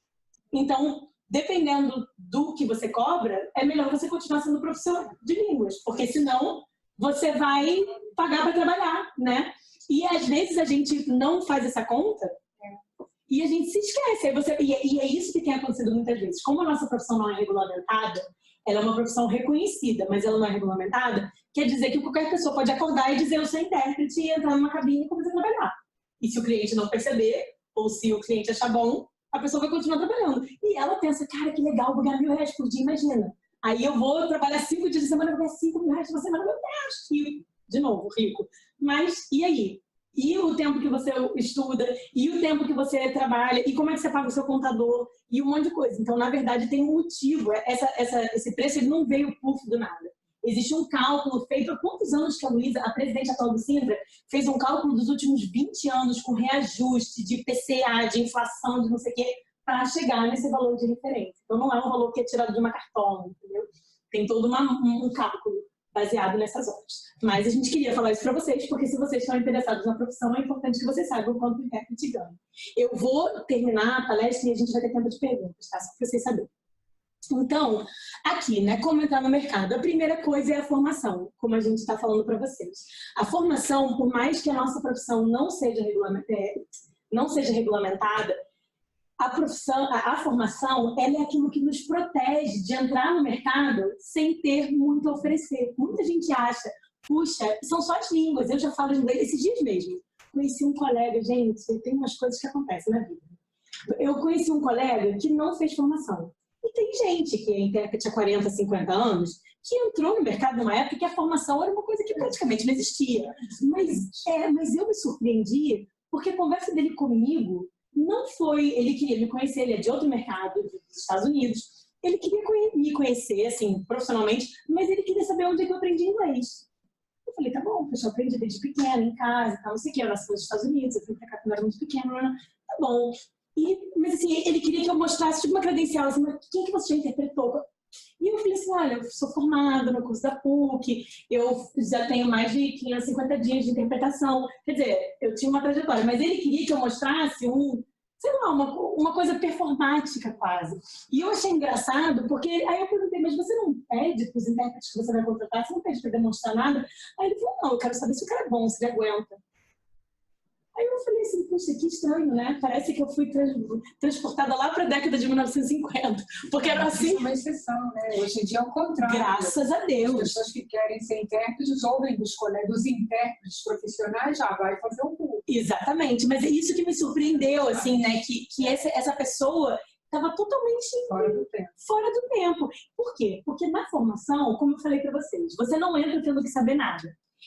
Então, dependendo do que você cobra, é melhor você continuar sendo professor de línguas. Porque senão, você vai pagar para trabalhar, né? E às vezes a gente não faz essa conta e a gente se esquece. E é isso que tem acontecido muitas vezes. Como a nossa profissão não é regulamentada, ela é uma profissão reconhecida, mas ela não é regulamentada, quer dizer que qualquer pessoa pode acordar e dizer eu sou intérprete e entrar numa cabine e começar a trabalhar. E se o cliente não perceber, ou se o cliente achar bom, a pessoa vai continuar trabalhando. E ela pensa, cara, que legal, vou ganhar R$1.000 por dia, imagina. Aí eu vou trabalhar 5 dias de semana, vou ganhar R$5.000 por semana, meu Deus, rico. De novo, rico. Mas, e aí? E o tempo que você estuda, e o tempo que você trabalha, e como é que você paga o seu contador, e um monte de coisa. Então, na verdade, tem um motivo. Esse preço ele não veio do nada. Existe um cálculo feito há quantos anos que a Luísa, a presidente atual do Sintra, fez um cálculo dos últimos 20 anos com reajuste de IPCA, de inflação, de não sei o quê, para chegar nesse valor de referência. Então, não é um valor que é tirado de uma cartola, entendeu? Tem todo um cálculo baseado nessas horas. Mas a gente queria falar isso para vocês, porque se vocês estão interessados na profissão, é importante que vocês saibam quanto o intérprete ganha. Eu vou terminar a palestra e a gente vai ter tempo de perguntas, tá? Só para vocês saberem. Então, aqui, né, como entrar no mercado? A primeira coisa é a formação, como a gente está falando para vocês. A formação, por mais que a nossa profissão não seja regulamentada, a formação, ela é aquilo que nos protege de entrar no mercado sem ter muito a oferecer. Muita gente acha, puxa, são só as línguas, eu já falo inglês esses dias mesmo. Conheci um colega, gente, tem umas coisas que acontecem na vida. Eu conheci um colega que não fez formação. E tem gente que é intérprete há 40, 50 anos, que entrou no mercado numa época que a formação era uma coisa que praticamente não existia. Mas eu me surpreendi, porque a conversa dele comigo não foi... Ele queria me conhecer, ele é de outro mercado, dos Estados Unidos. Ele queria me conhecer, assim, profissionalmente, mas ele queria saber onde é que eu aprendi inglês. Eu falei, tá bom, eu aprendi desde pequena, em casa, tal, não sei o que, eu nasci nos Estados Unidos, eu fui pra cá quando eu era muito pequena, tá bom. Mas assim, ele queria que eu mostrasse tipo uma credencial, assim, mas quem que você já interpretou? E eu falei assim, olha, eu sou formada no curso da PUC, eu já tenho mais de 550 dias de interpretação. Quer dizer, eu tinha uma trajetória, mas ele queria que eu mostrasse sei lá, uma coisa performática quase. E eu achei engraçado, porque aí eu perguntei, mas você não pede para os intérpretes que você vai contratar, você não pede para demonstrar nada? Aí ele falou, não, eu quero saber se o cara é bom, se ele aguenta. Aí eu falei assim, poxa, que estranho, né? Parece que eu fui transportada lá para a década de 1950. Porque era assim... É uma exceção, né? Hoje em dia é o contrário. Graças a Deus. As pessoas que querem ser intérpretes ouvem dos colegas, dos intérpretes profissionais, já vai fazer um curso. Exatamente, mas é isso que me surpreendeu, assim, né? Que essa pessoa estava totalmente fora do tempo. Por quê? Porque na formação, como eu falei para vocês, você não entra tendo que saber nada.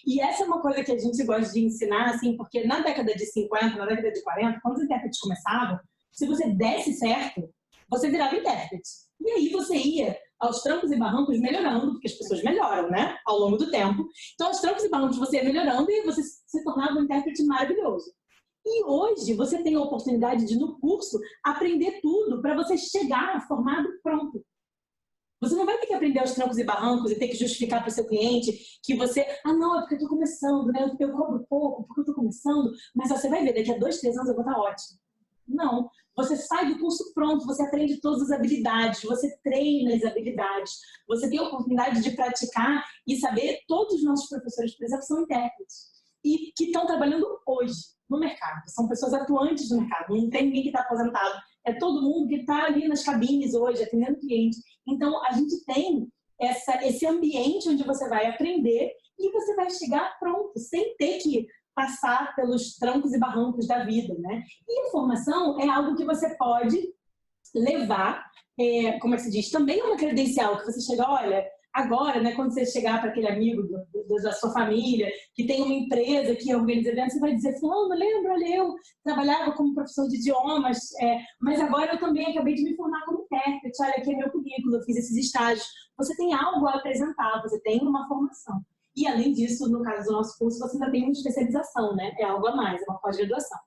E essa é uma coisa que a gente gosta de ensinar, assim, porque na década de 50, na década de 40, quando os intérpretes começavam, se você desse certo, você virava intérprete. E aí você ia aos trancos e barrancos melhorando, porque as pessoas melhoram, né, ao longo do tempo. Então, aos trancos e barrancos você ia melhorando e você se tornava um intérprete maravilhoso. E hoje você tem a oportunidade de, no curso, aprender tudo para você chegar formado pronto. Você não vai ter que aprender aos trancos e barrancos e ter que justificar para o seu cliente que você... Ah, não, é porque eu estou começando, né? Eu cobro pouco porque eu estou começando, mas você vai ver, daqui a 2, 3 anos eu vou estar ótimo. Não. Você sai do curso pronto, você aprende todas as habilidades, você treina as habilidades, você tem a oportunidade de praticar e saber. Todos os nossos professores, por exemplo, são intérpretes e que estão trabalhando hoje no mercado. São pessoas atuantes no mercado, não tem ninguém que está aposentado. É todo mundo que está ali nas cabines hoje, atendendo cliente. Então, a gente tem esse ambiente onde você vai aprender e você vai chegar pronto, sem ter que passar pelos trancos e barrancos da vida, né? E a formação é algo que você pode levar, como é que se diz, também é uma credencial que você chega, olha, agora, né, quando você chegar para aquele amigo da sua família, que tem uma empresa que organiza eventos, você vai dizer, fulano, lembra, olha, eu trabalhava como professor de idiomas, mas agora eu também acabei de me formar como intérprete, olha, aqui é meu currículo, eu fiz esses estágios. Você tem algo a apresentar, você tem uma formação. E, além disso, no caso do nosso curso, você ainda tem uma especialização, né? É algo a mais, é uma pós-graduação.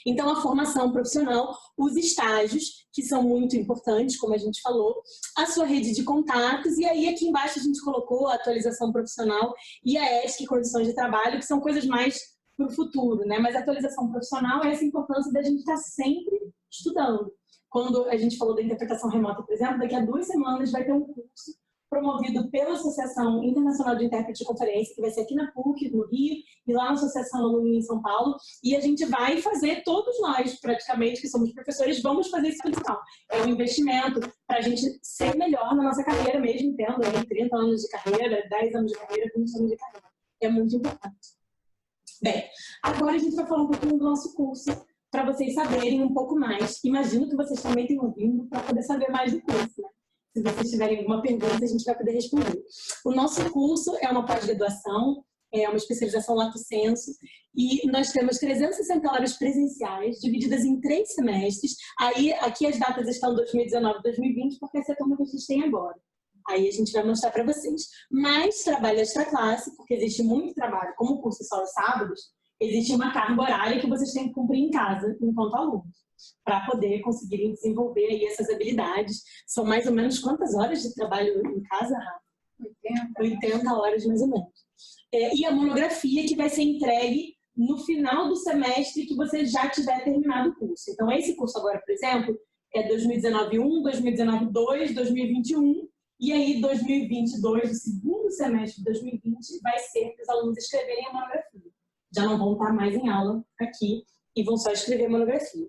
Então, a formação profissional, os estágios, que são muito importantes, como a gente falou, a sua rede de contatos, e aí aqui embaixo a gente colocou a atualização profissional e a ESC, condições de trabalho, que são coisas mais para o futuro, né? Mas a atualização profissional é essa importância da gente estar sempre estudando. Quando a gente falou da interpretação remota, por exemplo, daqui a 2 semanas vai ter um curso promovido pela Associação Internacional de Intérpretes de Conferência, que vai ser aqui na PUC, no Rio, e lá na Associação Aluno em São Paulo, e a gente vai fazer, todos nós, praticamente, que somos professores, vamos fazer esse profissional. É um investimento para a gente ser melhor na nossa carreira mesmo, tendo aí 30 anos de carreira, 10 anos de carreira, 20 anos de carreira. É muito importante. Bem, agora a gente vai falar um pouquinho do nosso curso, para vocês saberem um pouco mais. Imagino que vocês também tenham vindo para poder saber mais do curso, né? Se vocês tiverem alguma pergunta, a gente vai poder responder. O nosso curso é uma pós-graduação, é uma especialização lato sensu, e nós temos 360 horas presenciais, divididas em 3 semestres. Aí, aqui as datas estão 2019 e 2020, porque essa é a turma que a gente tem agora. Aí a gente vai mostrar para vocês. Mas trabalho extra-classe, porque existe muito trabalho, como o curso é só aos sábados, existe uma carga horária que vocês têm que cumprir em casa, enquanto alunos, para poder conseguirem desenvolver aí essas habilidades. São mais ou menos quantas horas de trabalho em casa, Rafa? 80 horas, mais ou menos. E a monografia que vai ser entregue no final do semestre que você já tiver terminado o curso. Então, esse curso agora, por exemplo, é 2019-1, 2019-2, 2021, e aí 2022, o segundo semestre de 2020, vai ser para os alunos escreverem a monografia. Já não vão estar mais em aula aqui e vão só escrever a monografia.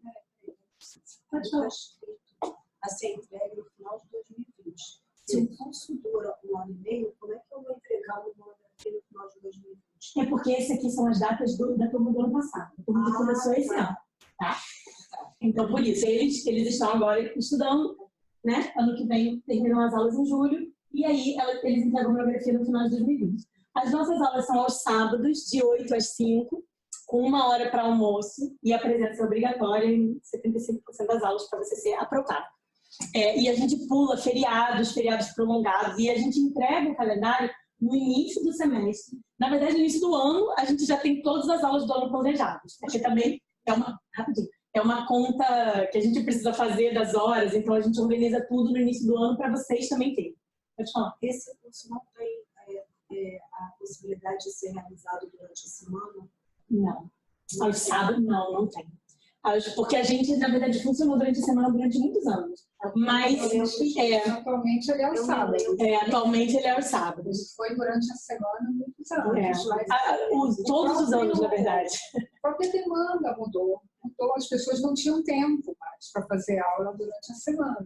Pode falar. A ser entregue no final de 2020. Se o curso dura 1 ano e meio, como é que eu vou entregar uma monografia no final de 2020? É porque esse aqui são as datas da turma do ano passado. A turma que começou esse ano. Tá? Então, por isso, eles estão agora estudando, né? Ano que vem terminam as aulas em julho, e aí eles entregam a monografia no final de 2020. As nossas aulas são aos sábados, de 8 às 5, com 1 hora para almoço, e a presença é obrigatória em 75% das aulas para você ser aprovado. E a gente pula feriados prolongados, e a gente entrega o calendário no início do semestre. Na verdade, no início do ano, a gente já tem todas as aulas do ano planejadas, porque também é uma conta que a gente precisa fazer das horas, então a gente organiza tudo no início do ano para vocês também terem. Pode falar. Esse curso não tem a possibilidade de ser realizado durante a semana? Não. Aos sábados, não tem. Porque a gente, na verdade, funcionou durante a semana durante muitos anos. Mas, atualmente ele é aos sábados. Atualmente ele é aos sábados. Foi durante a semana muitos anos. Todos os anos, na verdade. A própria demanda mudou. As pessoas não tinham tempo mais para fazer aula durante a semana.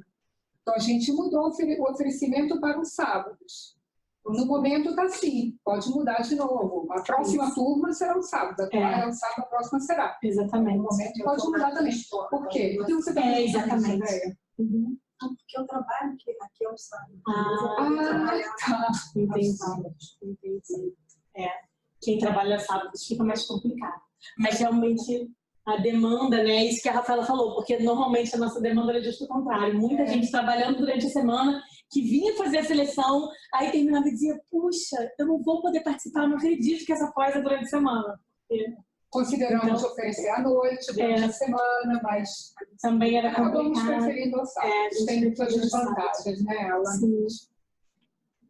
Então, a gente mudou o oferecimento para os sábados. No momento está assim, pode mudar de novo. A próxima turma será o sábado, agora é o sábado, a próxima será. Exatamente. No momento pode mudar também. Por quê? Porque você está exatamente. Porque eu trabalho aqui é o sábado. Tá. Entendi. Quem trabalha sábados fica mais complicado. Mas realmente a demanda, né? Isso que a Rafaela falou, porque normalmente a nossa demanda era justo o contrário. Muita gente trabalhando durante a semana que vinha fazer a seleção, aí terminava e dizia, puxa, eu não vou poder participar, não acredito que essa pós é durante a semana. Consideramos oferecer à noite, durante a semana, mas também era complicado. Acabamos preferindo o sábado. Tem todas as vantagens, né, Ela? Sim.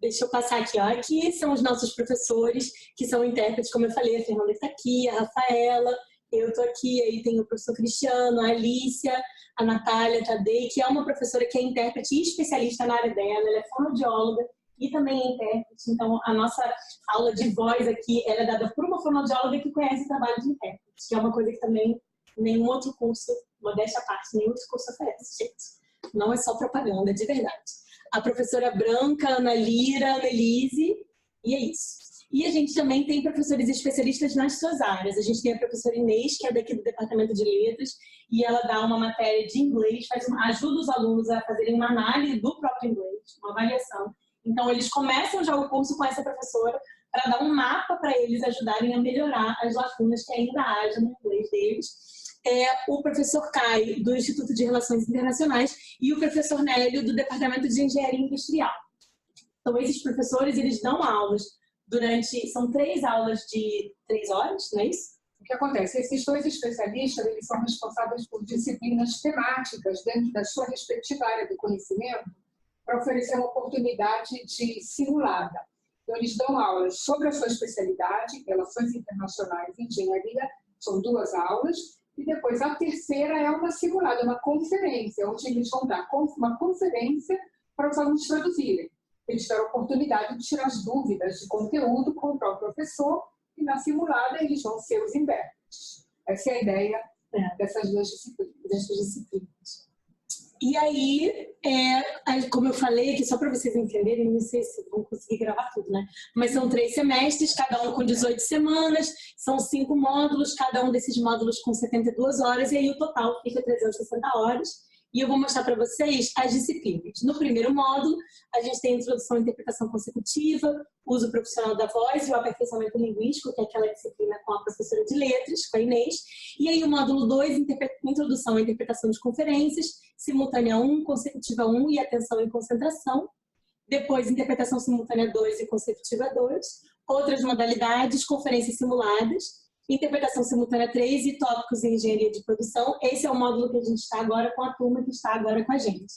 Deixa eu passar aqui, ó. Aqui são os nossos professores, que são intérpretes, como eu falei, a Fernanda está aqui, a Rafaela, eu estou aqui, aí tem o professor Cristiano, a Alícia, a Natália Tadei, que é uma professora que é intérprete e especialista na área dela, ela é fonoaudióloga e também é intérprete, então a nossa aula de voz aqui ela é dada por uma fonoaudióloga que conhece o trabalho de intérprete, que é uma coisa que também nenhum outro curso, modéstia à parte, nenhum outro curso oferece, gente. Não é só propaganda, é de verdade. A professora Branca, Ana Lira, Ana Elise, e é isso. E a gente também tem professores especialistas nas suas áreas. A gente tem a professora Inês, que é daqui do Departamento de Letras, e ela dá uma matéria de inglês, ajuda os alunos a fazerem uma análise do próprio inglês, uma avaliação. Então, eles começam já o curso com essa professora para dar um mapa para eles ajudarem a melhorar as lacunas que ainda haja no inglês deles. O professor Caio, do Instituto de Relações Internacionais, e o professor Nélio, do Departamento de Engenharia Industrial. Então, esses professores, eles dão aulas são 3 aulas de 3 horas, não é isso? O que acontece? Esses 2 especialistas, eles são responsáveis por disciplinas temáticas dentro da sua respectiva área do conhecimento para oferecer uma oportunidade de simulada. Então, eles dão aulas sobre a sua especialidade, Relações Internacionais e Engenharia, são 2 aulas, e depois a terceira é uma simulada, uma conferência, onde eles vão dar uma conferência para os alunos traduzirem. Eles terão a oportunidade de tirar as dúvidas de conteúdo com o próprio professor e na simulada eles vão ser os intérpretes. Essa é a ideia dessas 2 disciplinas. E aí, como eu falei, que só para vocês entenderem, não sei se vão conseguir gravar tudo, né? Mas são 3 semestres, cada um com 18 semanas, são 5 módulos, cada um desses módulos com 72 horas, e aí o total fica 360 horas. E eu vou mostrar para vocês as disciplinas. No primeiro módulo, a gente tem a introdução à interpretação consecutiva, uso profissional da voz e o aperfeiçoamento linguístico, que é aquela disciplina com a professora de letras, com a Inês. E aí o módulo 2, introdução à interpretação de conferências, simultânea 1, consecutiva 1 e atenção e concentração. Depois, interpretação simultânea 2 e consecutiva 2. Outras modalidades, conferências simuladas. Interpretação simultânea 3 e tópicos em engenharia de produção. Esse é o módulo que a gente está agora com a turma que está agora com a gente.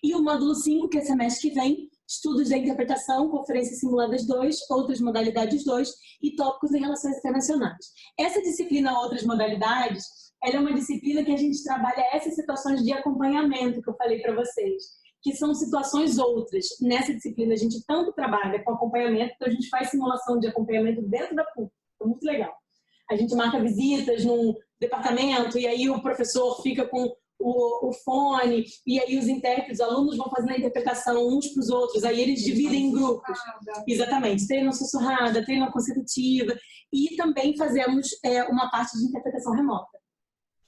E o módulo 5, que é semestre que vem, estudos da interpretação, conferências simuladas 2, outras modalidades 2 e tópicos em relações internacionais. Essa disciplina, outras modalidades, ela é uma disciplina que a gente trabalha essas situações de acompanhamento que eu falei para vocês, que são situações outras. Nessa disciplina a gente tanto trabalha com acompanhamento, então a gente faz simulação de acompanhamento dentro da PUC. É muito legal. A gente marca visitas num departamento e aí o professor fica com o fone e aí os intérpretes, os alunos vão fazendo a interpretação uns para os outros, aí eles dividem em grupos. Exatamente, treino sussurrada, treino consecutiva e também fazemos uma parte de interpretação remota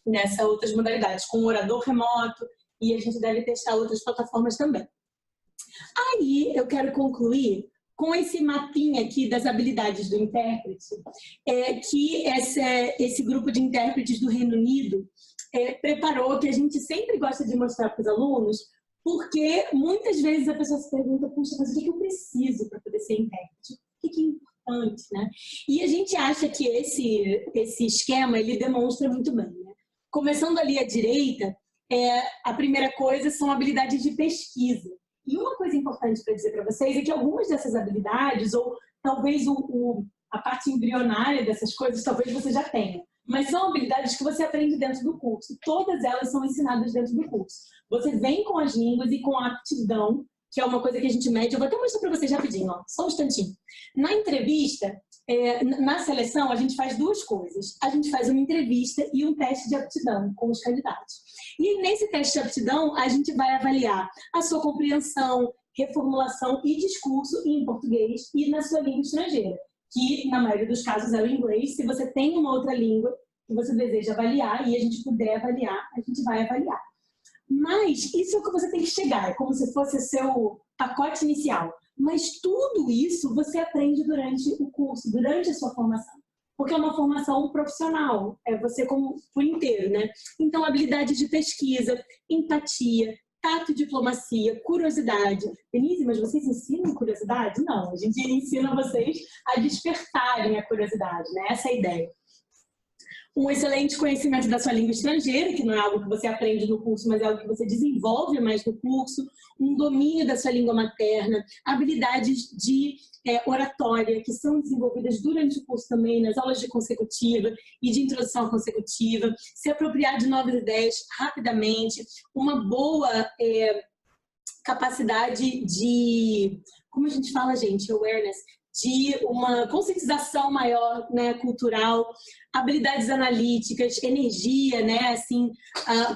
nessas outras modalidades, com orador remoto e a gente deve testar outras plataformas também. Aí eu quero concluir com esse mapinha aqui das habilidades do intérprete, que esse grupo de intérpretes do Reino Unido preparou, que a gente sempre gosta de mostrar para os alunos, porque muitas vezes a pessoa se pergunta, puxa, mas o que eu preciso para poder ser intérprete? O que é importante, né? E a gente acha que esse esquema, ele demonstra muito bem, né? Começando ali à direita, a primeira coisa são habilidades de pesquisa. E uma coisa importante para dizer para vocês é que algumas dessas habilidades, ou talvez a parte embrionária dessas coisas, talvez você já tenha. Mas são habilidades que você aprende dentro do curso. Todas elas são ensinadas dentro do curso. Você vem com as línguas e com a aptidão, que é uma coisa que a gente mede. Eu vou até mostrar para vocês rapidinho, ó, só um instantinho. Na entrevista, na seleção, a gente faz 2 coisas. A gente faz uma entrevista e um teste de aptidão com os candidatos. E nesse teste de aptidão, a gente vai avaliar a sua compreensão, reformulação e discurso em português e na sua língua estrangeira, que na maioria dos casos é o inglês. Se você tem uma outra língua que você deseja avaliar e a gente puder avaliar, a gente vai avaliar. Mas isso é o que você tem que chegar, é como se fosse seu pacote inicial. Mas tudo isso você aprende durante o curso, durante a sua formação. Porque é uma formação profissional, é você como por inteiro, né? Então, habilidade de pesquisa, empatia, tato e diplomacia, curiosidade. Denise, mas vocês ensinam curiosidade? Não, a gente ensina vocês a despertarem a curiosidade, né? Essa é a ideia. Um excelente conhecimento da sua língua estrangeira, que não é algo que você aprende no curso, mas é algo que você desenvolve mais no curso. Um domínio da sua língua materna, habilidades de oratória, que são desenvolvidas durante o curso também, nas aulas de consecutiva e de introdução consecutiva. Se apropriar de novas ideias rapidamente, uma boa capacidade de, como a gente fala, gente, awareness, de uma conscientização maior, né, cultural, habilidades analíticas, energia, né, assim,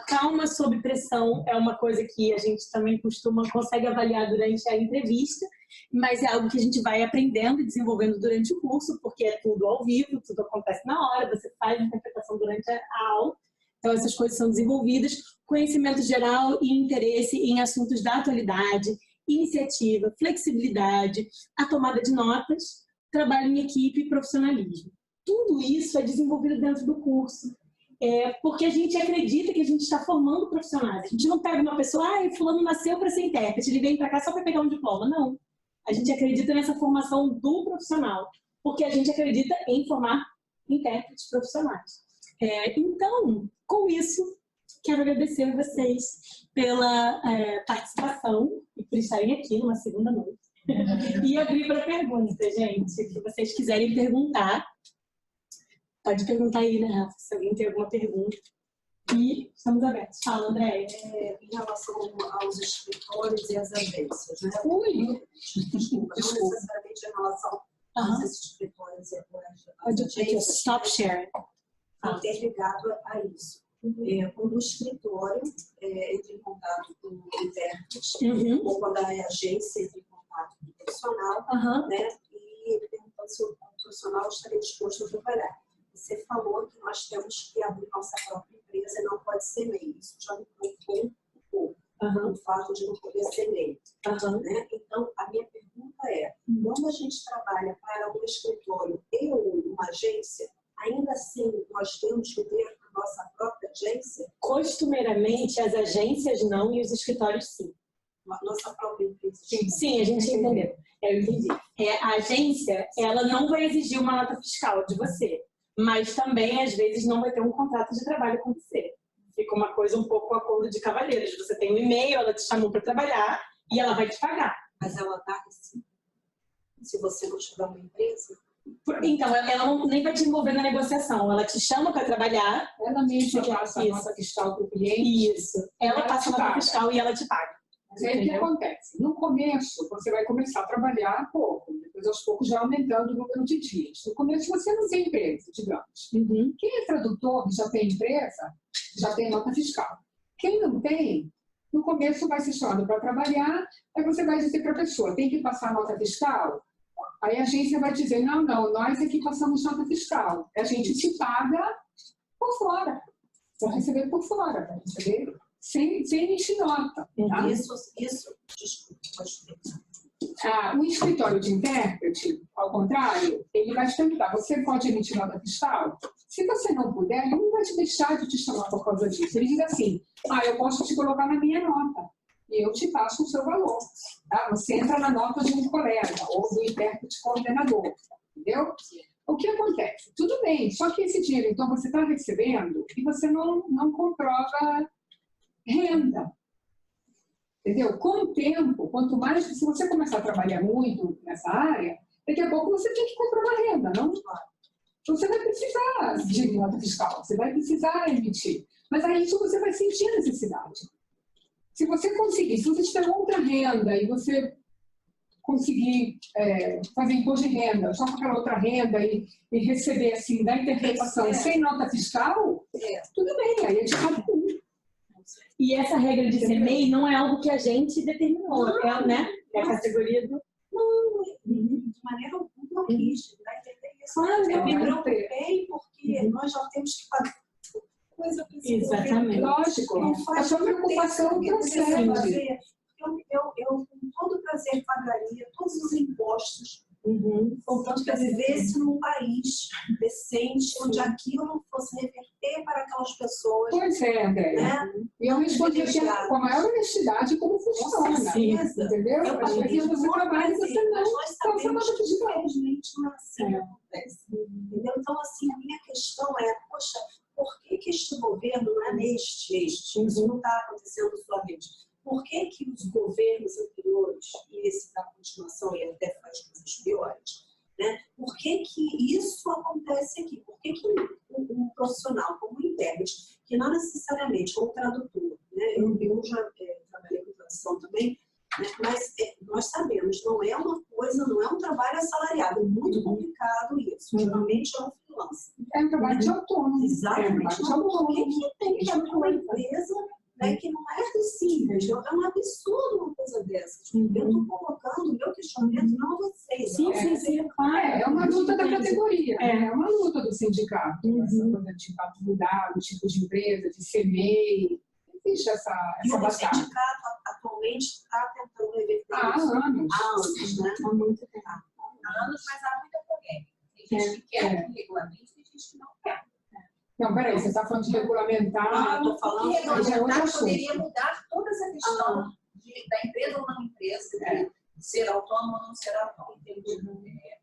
calma sob pressão é uma coisa que a gente também consegue avaliar durante a entrevista, mas é algo que a gente vai aprendendo e desenvolvendo durante o curso, porque é tudo ao vivo, tudo acontece na hora, você faz a interpretação durante a aula, então essas coisas são desenvolvidas, conhecimento geral e interesse em assuntos da atualidade, iniciativa, flexibilidade, a tomada de notas, trabalho em equipe e profissionalismo. Tudo isso é desenvolvido dentro do curso, porque a gente acredita que a gente está formando profissionais. A gente não pega uma pessoa, fulano nasceu para ser intérprete, ele veio para cá só para pegar um diploma. Não. A gente acredita nessa formação do profissional, porque a gente acredita em formar intérpretes profissionais. Então, com isso, quero agradecer a vocês pela participação e por estarem aqui numa segunda noite. E abrir para perguntas, gente. Se vocês quiserem perguntar, pode perguntar aí, né, Rafa? Se alguém tem alguma pergunta. E estamos abertos. Fala, Andréia. Em relação aos escritórios e às agências, né? Desculpa. Não necessariamente em relação aos escritórios e às agências. Stop sharing. Interligado a isso. Quando o escritório entra em contato com o intérprete, ou quando a agência entra em contato com o profissional, né, e ele perguntando se o profissional estaria disposto a trabalhar. Você falou que nós temos que abrir nossa própria empresa e não pode ser MEI. Isso já me preocupou um pouco, o fato de não poder ser MEI. Né? Então, a minha pergunta é, quando a gente trabalha para um escritório e uma agência, ainda assim nós temos que ter a nossa própria agência? Costumeiramente, as agências não e os escritórios sim. A nossa própria empresa? Sim, a gente entendeu. Eu entendi. A agência, ela não vai exigir uma nota fiscal de você, mas também, às vezes, não vai ter um contrato de trabalho com você. Fica uma coisa um pouco acordo de cavalheiros. Você tem um e-mail, ela te chamou para trabalhar e ela vai te pagar. Mas ela dá assim, se você não tiver uma empresa? Então, ela nem vai te envolver na negociação. Ela te chama para trabalhar. Ela mesma passa a nota fiscal para o cliente. Isso. Ela passa a nota fiscal e ela te paga. Mas aí o que acontece? No começo, você vai começar a trabalhar pouco, depois aos poucos já aumentando o número de dias. No começo você não tem empresa, digamos. Quem é tradutor já tem empresa, já tem nota fiscal. Quem não tem, no começo vai ser chamado para trabalhar, aí você vai dizer para a pessoa, tem que passar nota fiscal? Aí a agência vai dizer, não, nós é que passamos nota fiscal. A gente te paga por fora, para receber por fora, para receber sem emitir nota. Tá? Isso, desculpa, pode explicar. O escritório de intérprete, ao contrário, ele vai te perguntar, você pode emitir nota fiscal? Se você não puder, ele não vai te deixar de te chamar por causa disso. Ele diz assim, eu posso te colocar na minha nota. E eu te passo o seu valor. Tá? Você entra na nota de um colega ou do intérprete coordenador. Entendeu? O que acontece? Tudo bem, só que esse dinheiro, então, você está recebendo e você não comprova renda. Entendeu? Com o tempo, quanto mais, se você começar a trabalhar muito nessa área, daqui a pouco você tem que comprovar renda, não? Você vai precisar de nota fiscal, você vai precisar emitir. Mas aí isso você vai sentir a necessidade. Se você conseguir, se você tiver outra renda e você conseguir fazer imposto de renda, só com aquela outra renda e receber assim da interpretação sem nota fiscal, tudo bem, aí é de cada um. E essa regra de ser MEI não é algo que a gente determinou, né? É a categoria do... Não, de maneira alguma rígida, vai entender isso. Eu me preocupei porque nós já temos que fazer coisa para esse Exatamente. Lógico. A sua preocupação crescente. Eu com todo prazer pagaria todos os impostos, contanto que eu vivesse num país decente, onde aquilo não fosse reverter para aquelas pessoas. Pois é, Andréia. Né? E eu respondi aqui com a maior honestidade como funciona. Entendeu? Eu Às vezes você trabalha e você não passa nada de infelizmente não é assim acontece. Entendeu? Então, assim, a minha questão é, poxa, por que este governo não é isso não está acontecendo somente? Por que os governos anteriores, e esse da continuação e até faz coisas piores, né? Por que isso acontece aqui? Por que um profissional como o intérprete, que não necessariamente ou tradutor, né? Eu já trabalhei com tradução também, né? Mas nós sabemos mas não é uma coisa, não é um trabalho assalariado, é muito complicado isso. Geralmente é um freelancer. É um trabalho de autônomo. Exatamente. Então, por que tem que abrir uma empresa, né, que não é simples? É um absurdo uma coisa dessas. Eu estou colocando o meu questionamento, não a vocês. Sim. É uma luta da categoria, é uma luta do sindicato. Essa coisa de mudar o tipo de empresa, de ser MEI. Existe essa batalha. O sindicato atualmente está tentando reverter há isso. anos. Há anos, né? Há muito tempo. Há anos, mas há muita polêmica. Tem gente que quer regulamento e tem gente que não quer. Não, peraí, você está falando de regulamentar. Estou falando que regulamentar assunto. poderia mudar toda essa questão da empresa ou não empresa, de ser autônomo ou não ser autônomo.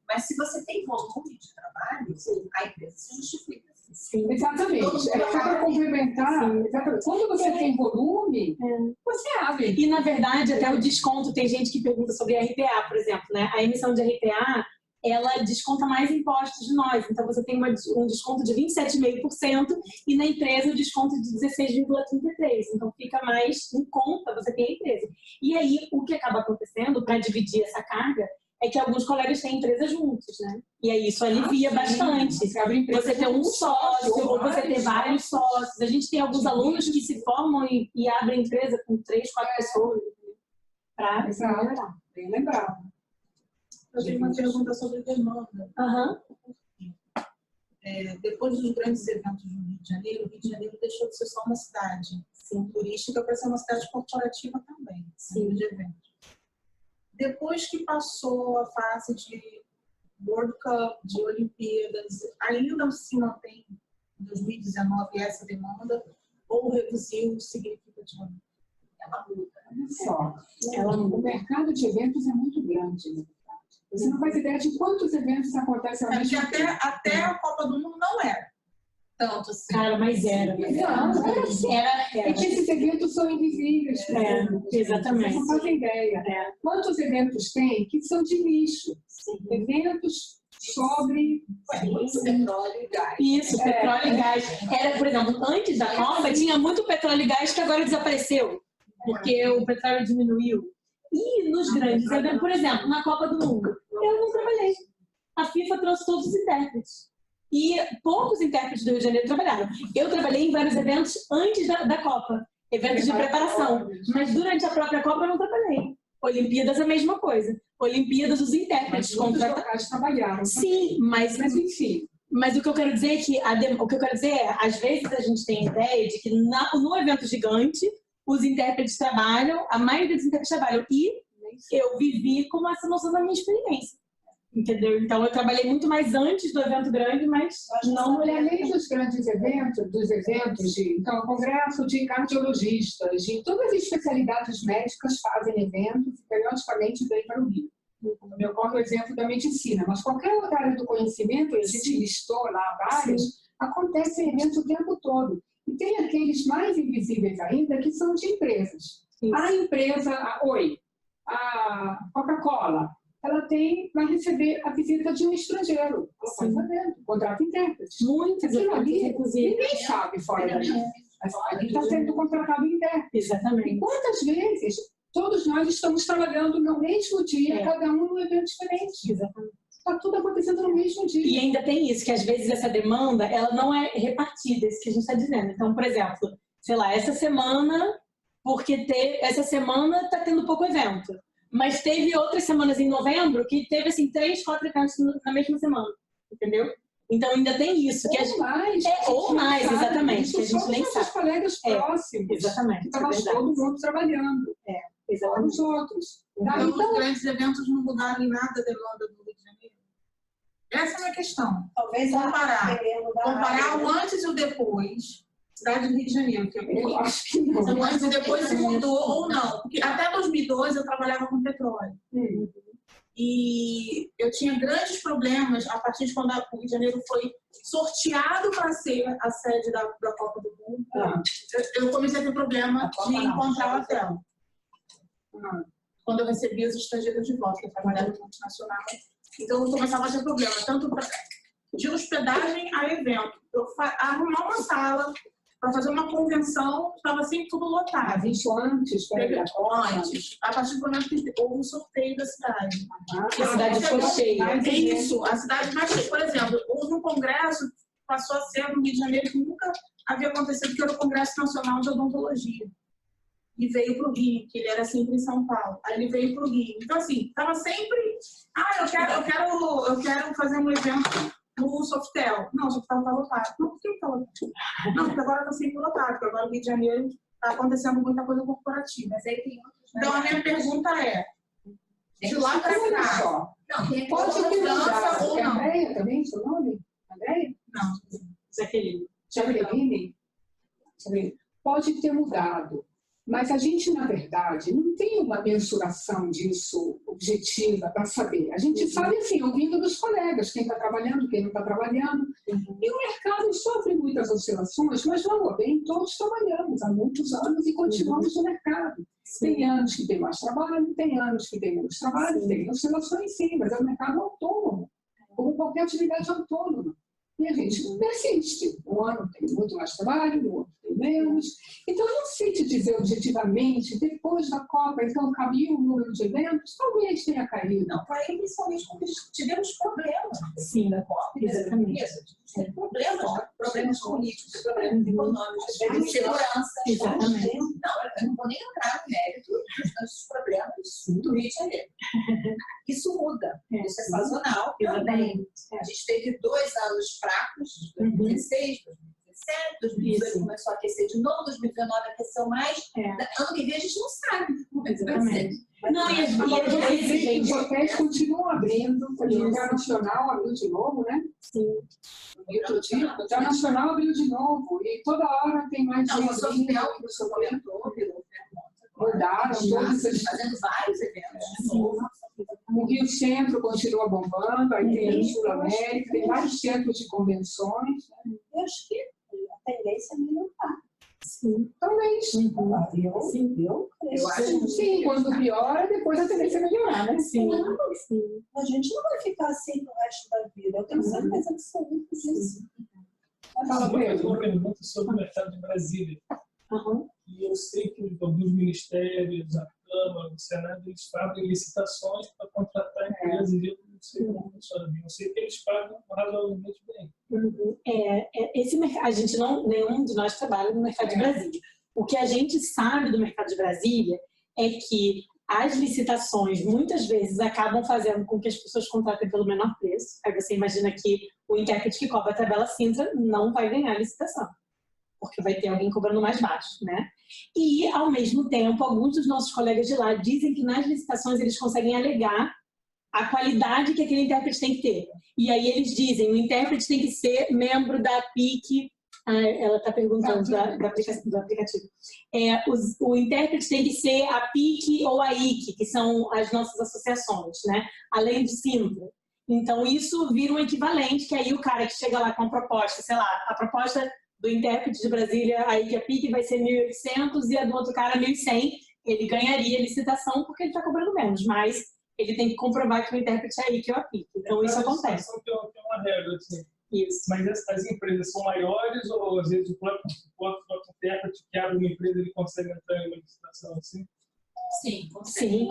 Mas se você tem volume de trabalho, a empresa se justifica. Sim. Exatamente. Para complementar, exatamente. Quando você tem volume, você abre. E, na verdade, até o desconto, tem gente que pergunta sobre RPA, por exemplo, né? A emissão de RPA, ela desconta mais impostos de nós. Então, você tem um desconto de 27,5% e na empresa o desconto de 16,33%. Então, fica mais em conta, você tem a empresa. E aí, o que acaba acontecendo para dividir essa carga é que alguns colegas têm empresa juntos, né? E aí isso alivia bastante. Você ter um sócio ou você ter vários sócios. A gente tem alguns alunos que se formam e abrem empresa com 3, 4 pessoas. Para melhorar. Bem lembrado. Eu tenho uma pergunta sobre demanda. Depois dos grandes eventos no Rio de Janeiro, o Rio de Janeiro deixou de ser só uma cidade turística para ser uma cidade corporativa também, de eventos. Depois que passou a fase de World Cup, de Olimpíadas, ainda se mantém em 2019 essa demanda ou reduziu significativamente? Ela muda. Olha só, o mercado de eventos é muito grande, né? Você não faz ideia de quantos eventos acontecem ao mesmo tempo. Até a Copa do Mundo não era tanto assim. Cara, mas era. É que esses eventos são invisíveis. Exatamente. Vocês não fazem ideia. Quantos eventos tem que são de nicho? Eventos sobre petróleo e gás. Isso, petróleo e gás. Era, por exemplo, antes da Copa, tinha muito petróleo e gás que agora desapareceu, porque o petróleo diminuiu. E nos grandes eventos, por exemplo, na Copa do Mundo, eu não trabalhei. A FIFA trouxe todos os intérpretes. E poucos intérpretes do Rio de Janeiro trabalharam. Eu trabalhei em vários eventos antes da Copa, eventos de preparação. Mas durante a própria Copa eu não trabalhei. Olimpíadas a mesma coisa. Olimpíadas, os intérpretes contratados trabalharam. Sim, mas enfim. Mas o que eu quero dizer é que às vezes a gente tem a ideia de que no evento gigante os intérpretes trabalham, a maioria dos intérpretes trabalham. E eu vivi com essa noção da minha experiência. Entendeu? Então, eu trabalhei muito mais antes do evento grande, mas não... Além dos grandes eventos, então, o congresso de cardiologistas, de todas as especialidades médicas fazem eventos e periodicamente vêm para o Rio. Me ocorre o exemplo da medicina, mas qualquer outra área do conhecimento, a gente listou lá vários, acontecem eventos o tempo todo. E tem aqueles mais invisíveis ainda, que são de empresas. A empresa, a Coca-Cola, ela vai receber a visita de um estrangeiro. Ela faz evento, contrata intérpretes. Muitos ali, ninguém sabe fora dali. Ali está sendo contratado intérprete. Exatamente. E quantas vezes todos nós estamos trabalhando no mesmo dia, cada um num evento diferente. Exatamente. Está tudo acontecendo no mesmo dia. E ainda tem isso, que às vezes essa demanda, ela não é repartida, isso que a gente está dizendo. Então, por exemplo, sei lá, essa semana está tendo pouco evento. Mas teve outras semanas em novembro que teve, assim, 3, 4 eventos na mesma semana. Entendeu? Então, ainda tem isso. Ou mais, exatamente. Que a gente nem sabe. Os colegas próximos. Exatamente. Que estava todo mundo trabalhando. Exatamente. Os outros. Então, os grandes eventos não mudaram em nada a demanda do Rio de Janeiro? Essa é a minha questão. Talvez comparar o antes e o depois. Cidade do Rio de Janeiro, que eu acho que não. O antes e depois se mudou ou não. Porque até 2012 eu trabalhava com petróleo. E eu tinha grandes problemas a partir de quando o Rio de Janeiro foi sorteado para ser a sede da Copa do Mundo. Eu comecei a ter problema de encontrar hotel. Quando eu recebia os estrangeiros de volta, que eu trabalhava no multinacional. Então eu começava a ter problema, tanto de hospedagem a evento. Eu arrumar uma sala para fazer uma convenção, estava sempre tudo lotado. Isso antes, antes. A partir do momento que houve um sorteio da cidade. A cidade ficou cheia. É isso, a cidade mais cheia. Por exemplo, houve um congresso que passou a ser no Rio de Janeiro que nunca havia acontecido, que era o Congresso Nacional de Odontologia. E veio para o Rio, que ele era sempre em São Paulo. Aí ele veio para o Rio. Então, assim, estava sempre... eu quero fazer um evento no Sofitel. Não, o Sofitel está lotado. Não, por que está lotado? Não, porque agora está sempre lotado, porque agora no Rio de Janeiro está acontecendo muita coisa corporativa. Mas aí tem outros... Então, a minha pergunta é, de lá para cá... Não, tem pode ter mudado. ou não? Andréia também, seu nome? Andréia? Não. Jaqueline. Jaqueline? Pode ter mudado. Mas a gente, na verdade, não tem uma mensuração disso objetiva para saber. A gente sabe, assim, ouvindo dos colegas, quem está trabalhando, quem não está trabalhando. E o mercado sofre muitas oscilações, mas não, bem, todos trabalhamos há muitos anos e continuamos no mercado. Tem anos que tem mais trabalho, tem anos que tem menos trabalho, tem oscilações sim, mas é um mercado autônomo, como qualquer atividade autônoma. E a gente persiste. Um ano tem muito mais trabalho, no outro tem menos. Então, eu não sei te dizer objetivamente, depois da Copa, então caiu o número de eventos, talvez tenha caído. Não, caiu principalmente porque tivemos problemas. Sim, da Copa. exatamente. Problemas políticos, problemas econômicos, de segurança. Exatamente. Não, eu não vou nem entrar no mérito dos problemas do Rio de Janeiro. Isso muda, isso é sazonal também. A gente teve 2 anos fracos, 2016, 2017, 2018 começou a aquecer de novo, 2019 aqueceu mais. Ano que vem a gente não sabe como é que vai ser. Não, e os hotéis continuam abrindo, o Internacional abriu de novo, né? Sim. O Internacional abriu de novo e toda hora tem mais gente. Não, o Sofitel, que você comentou, mudaram, fazendo vários eventos de novo. O Rio Centro continua bombando, aí tem o Sul América, tem vários centros de convenções. Eu acho que a tendência é melhorar. Sim, talvez. Eu acho que sim, quando piora, depois a tendência é melhorar, né? Sim. A gente não vai ficar assim no resto da vida. Eu tenho certeza absoluta disso. Fala, Pedro. Uma pergunta sobre o mercado de Brasília. E eu sei que alguns ministérios, a Câmara, o Senado, eles fazem licitações para contratar empresas. Eu não sei como funciona. Eu sei que eles pagam razoavelmente bem. Esse mercado, a gente nenhum de nós trabalha no mercado de Brasília. O que a gente sabe do mercado de Brasília é que as licitações muitas vezes acabam fazendo com que as pessoas contratem pelo menor preço. Aí você imagina que o intérprete que cobra a tabela cinza não vai ganhar a licitação, porque vai ter alguém cobrando mais baixo, né? E, ao mesmo tempo, alguns dos nossos colegas de lá dizem que nas licitações eles conseguem alegar a qualidade que aquele intérprete tem que ter. E aí eles dizem, o intérprete tem que ser membro da PIC, ela está perguntando do aplicativo. O intérprete tem que ser a PIC ou a IC, que são as nossas associações, né? Além de Sintra. Então, isso vira um equivalente, que aí o cara que chega lá com a proposta, sei lá, a proposta do intérprete de Brasília, aí que a PIC vai ser 1.800 e a do outro cara 1.100, ele ganharia a licitação porque ele está cobrando menos, mas ele tem que comprovar que o intérprete é aí que é a PIC. Então, isso acontece. Tem uma regra, assim. Isso. Mas as empresas são maiores ou, às vezes, o próprio intérprete que abre uma empresa, ele consegue entrar em uma licitação assim? Sim, consegue. Sim,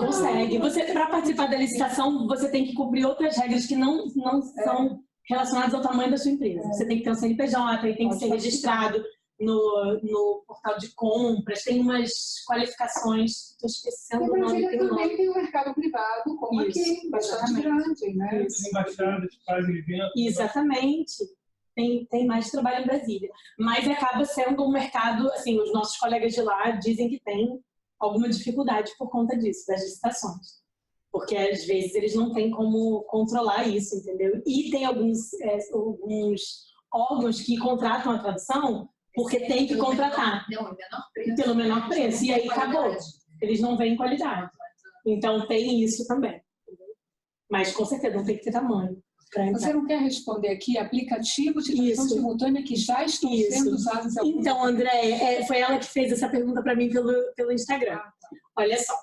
consegue. Para participar da licitação, você tem que cumprir outras regras que não são relacionadas ao tamanho da sua empresa. Você tem que ter um CNPJ, tem que ser registrado no portal de compras, tem umas qualificações, estou esquecendo o nome. E também tem o mercado privado, como aqui, bastante grande, né? As embaixadas fazem eventos. Exatamente. Tem mais trabalho em Brasília. Mas acaba sendo um mercado, assim, os nossos colegas de lá dizem que tem alguma dificuldade por conta disso, das licitações. Porque, às vezes, eles não têm como controlar isso, entendeu? E tem alguns órgãos que contratam a tradução porque tem que contratar. Pelo menor preço. E aí acabou. Eles não veem qualidade. Então, tem isso também. Mas, com certeza, não tem que ter tamanho. Você não quer responder aqui aplicativos de tradução simultânea que já estão sendo usados? Então, André, foi ela que fez essa pergunta para mim pelo Instagram. Olha só,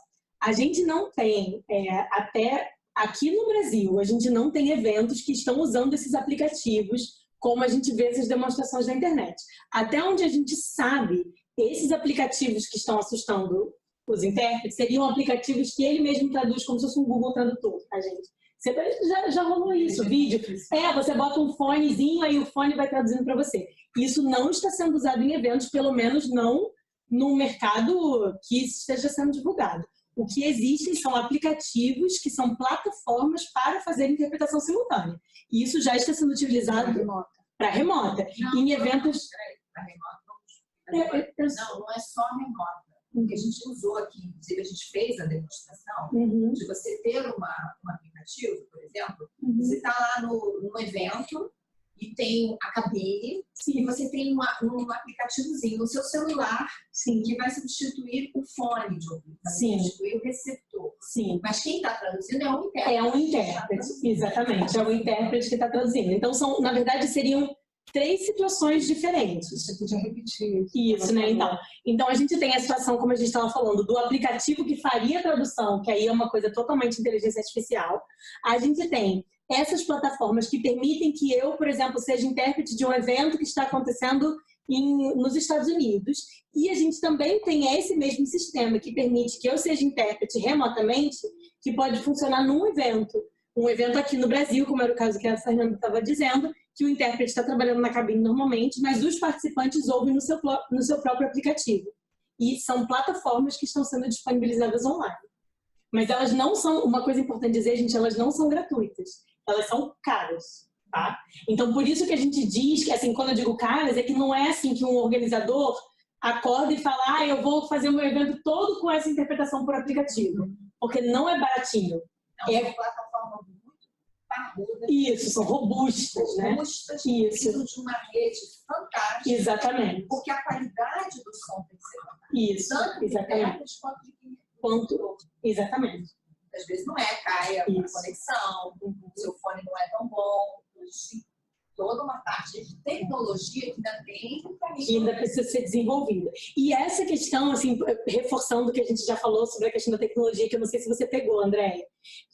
a gente não tem, até aqui no Brasil, a gente não tem eventos que estão usando esses aplicativos como a gente vê essas demonstrações na internet. Até onde a gente sabe, esses aplicativos que estão assustando os intérpretes seriam aplicativos que ele mesmo traduz como se fosse um Google Tradutor, tá, gente? Já rolou isso, vídeo. Você bota um fonezinho, aí o fone vai traduzindo para você. Isso não está sendo usado em eventos, pelo menos não no mercado que esteja sendo divulgado. O que existem são aplicativos que são plataformas para fazer interpretação simultânea. E isso já está sendo utilizado para remota. Em eventos... Para remota, não é só remota. O que a gente usou aqui, inclusive a gente fez a demonstração de você ter um aplicativo, por exemplo, você está lá num evento e tem a cabine, e você tem um aplicativozinho no seu celular que vai substituir o fone de ouvido, vai substituir o receptor. Mas quem está traduzindo é um intérprete. É um intérprete, exatamente, é o intérprete que está traduzindo. Então, na verdade, seriam 3 situações diferentes. Você podia repetir. Isso, né? Então, a gente tem a situação, como a gente estava falando, do aplicativo que faria a tradução, que aí é uma coisa totalmente inteligência artificial. A gente tem essas plataformas que permitem que eu, por exemplo, seja intérprete de um evento que está acontecendo nos Estados Unidos. E a gente também tem esse mesmo sistema que permite que eu seja intérprete remotamente, que pode funcionar num evento. Um evento aqui no Brasil, como era o caso que a Fernanda estava dizendo, que o intérprete está trabalhando na cabine normalmente, mas os participantes ouvem no seu próprio aplicativo. E são plataformas que estão sendo disponibilizadas online. Mas elas não são, uma coisa importante dizer, gente, elas não são gratuitas. Elas são caras, tá? Então, por isso que a gente diz que, assim, quando eu digo caras, é que não é assim que um organizador acorda e fala, eu vou fazer o meu evento todo com essa interpretação por aplicativo. Porque não é baratinho. Não, é plataforma muito parruda. Isso, são robustas, né? Robustas, precisam de uma rede fantástica. Exatamente. Porque a qualidade do som tem que ser fantástica. Isso, tanto exatamente. Quanto exatamente. Às vezes não cai a conexão, o seu fone não é tão bom, toda uma parte de tecnologia que ainda tem que ainda precisa ser desenvolvida. E essa questão, assim, reforçando o que a gente já falou sobre a questão da tecnologia, que eu não sei se você pegou, Andréia,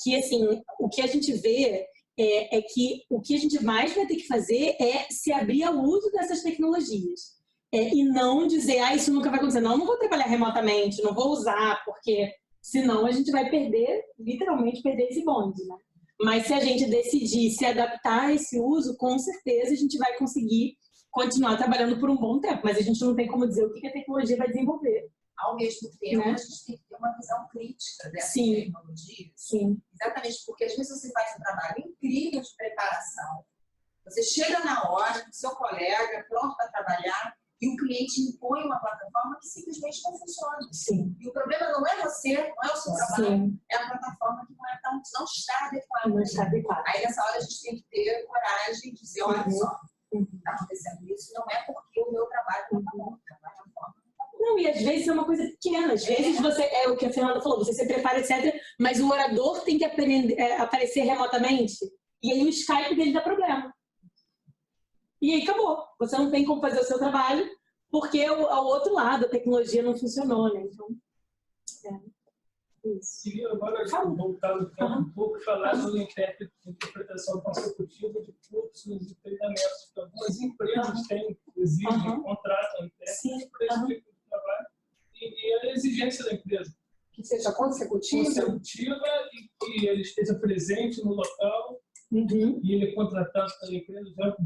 que, assim, o que a gente vê é que o que a gente mais vai ter que fazer é se abrir ao uso dessas tecnologias. E não dizer, isso nunca vai acontecer. Não vou trabalhar remotamente, não vou usar, porque senão a gente vai perder, literalmente perder esse bonde, né? Mas se a gente decidir se adaptar a esse uso, com certeza a gente vai conseguir continuar trabalhando por um bom tempo. Mas a gente não tem como dizer o que a tecnologia vai desenvolver. Ao mesmo tempo, né? A gente tem que ter uma visão crítica dessa tecnologia. Exatamente, porque às vezes você faz um trabalho incrível de preparação, você chega na hora com o seu colega, pronto para trabalhar, e o cliente impõe uma plataforma que simplesmente não funciona. E o problema não é você, não é o seu trabalho, é a plataforma que não está adequada. Aí nessa hora a gente tem que ter coragem de dizer, olha só, está acontecendo isso, não é porque o meu trabalho não está bom, a plataforma não está bom. Não, e às vezes é uma coisa pequena, às vezes você, é o que a Fernanda falou, você se prepara, etc., mas o orador tem que aparecer remotamente, e aí o Skype dele dá problema. E aí acabou. Você não tem como fazer o seu trabalho porque ao outro lado a tecnologia não funcionou, né? Então, isso. Queria agora voltar no tempo um pouco e falar sobre interpretação consecutiva de cursos e treinamentos. Algumas empresas exigem, contratam intérpretes para esse tipo de trabalho e é a exigência da empresa. Que seja consecutiva e que ele esteja presente no local. E ele é contratado pela empresa, já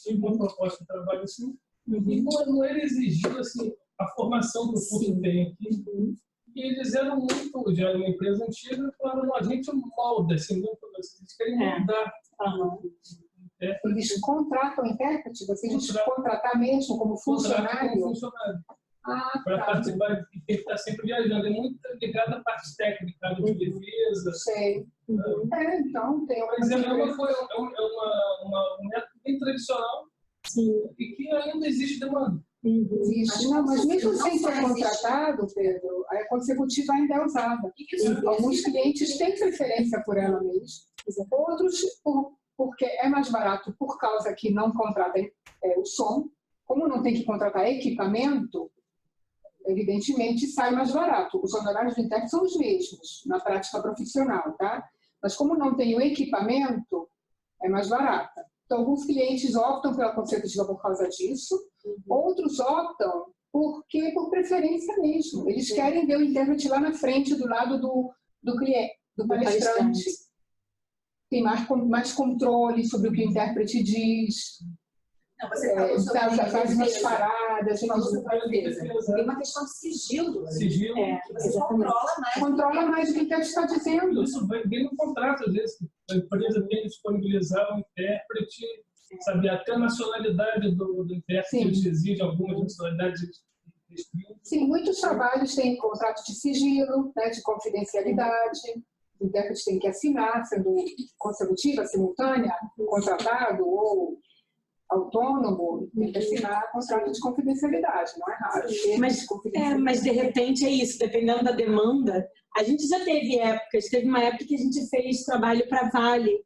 tem uma proposta de trabalho assim, e não ele exigiu assim, a formação que o curso tem aqui. E eles eram muito, já uma empresa antiga, falaram, a gente molda, assim, vocês querem moldar. Eles contratam intérprete? Vocês contratar mesmo como funcionário? Para participar e tem que estar sempre viajando. É muito ligado à parte técnica, de defesa. Então tem uma. Mas é um método bem tradicional e que ainda existe demanda. Mas mesmo sem ser contratado, Pedro, a consecutiva ainda é usada. Alguns clientes têm preferência por ela mesmo. Outros, porque é mais barato por causa que não contratam o som. Como não tem que contratar equipamento, evidentemente sai mais barato. Os honorários do intérprete são os mesmos na prática profissional, tá? Mas como não tem o equipamento, é mais barata. Então, alguns clientes optam pela conservativa por causa disso, outros optam por preferência mesmo. Eles querem ver o intérprete lá na frente, do lado do cliente, do palestrante. Tem mais controle sobre o que o intérprete diz. Não, você falou sobre faz umas paradas. Falou sobre a defesa. Tem uma questão de sigilo. Sigilo. Que você controla mais o que o intérprete está dizendo. Isso vem no contrato, às vezes. A empresa tem que disponibilizar um intérprete, saber até a nacionalidade do intérprete, eles exigem algumas nacionalidades. Sim, muitos trabalhos têm contrato de sigilo, né, de confidencialidade. O intérprete tem que assinar, sendo consecutiva, simultânea, contratado ou autônomo, tem que assinar contrato de confidencialidade, não é raro. Mas de repente é isso, dependendo da demanda. A gente já teve uma época que a gente fez trabalho para Vale.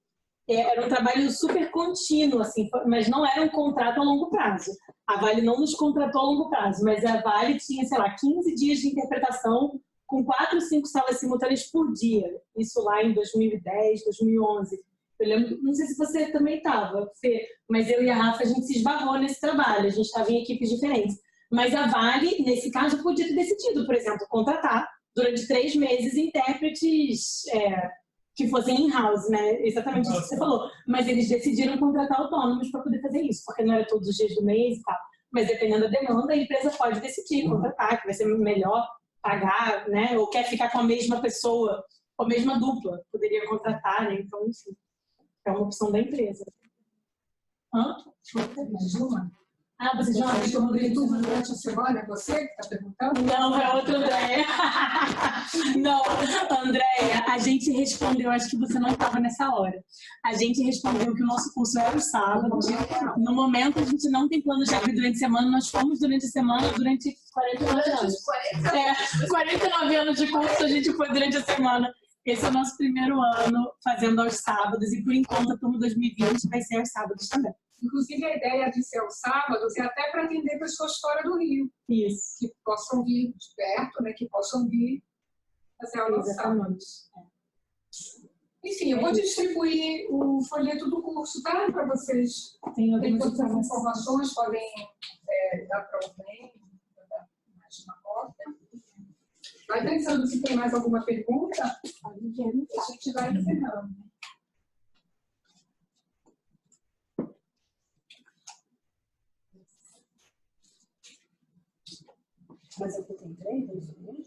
Era um trabalho super contínuo, assim, mas não era um contrato a longo prazo. A Vale não nos contratou a longo prazo, mas a Vale tinha, sei lá, 15 dias de interpretação com 4 ou 5 salas simultâneas por dia. Isso lá em 2010, 2011. Eu lembro, não sei se você também estava, Fê, mas eu e a Rafa, a gente se esbarrou nesse trabalho, a gente estava em equipes diferentes. Mas a Vale, nesse caso, podia ter decidido, por exemplo, contratar durante 3 meses intérpretes que fossem in-house, né? Exatamente isso que você falou. Mas eles decidiram contratar autônomos para poder fazer isso, porque não era todos os dias do mês e tal. Mas dependendo da demanda, a empresa pode decidir contratar, que vai ser melhor pagar, né? Ou quer ficar com a mesma pessoa, com a mesma dupla, poderia contratar, né? Então, enfim, é uma opção da empresa. Você já respondeu tudo durante a semana? É você que está perguntando? Não, é outra Andréia. Não, Andréia, a gente respondeu, acho que você não estava nessa hora. A gente respondeu que o nosso curso era os sábados. No momento, a gente não tem plano de abrir durante a semana. Nós fomos durante a semana durante 49 anos. 49 anos de curso, a gente foi durante a semana. Esse é o nosso primeiro ano fazendo aos sábados. E, por enquanto, a turma 2020 vai ser aos sábados também. Inclusive, a ideia de ser aos sábados é até para atender pessoas fora do Rio. Isso. Que possam vir de perto, né? Que possam vir fazer aula aos sábados. Enfim, eu vou distribuir o folheto do curso, tá? Para vocês. Tem todas as informações, podem dar para alguém, dar mais uma cópia. Vai pensando se tem mais alguma pergunta, a gente vai encerrando. Mas eu tenho 3, é isso mesmo?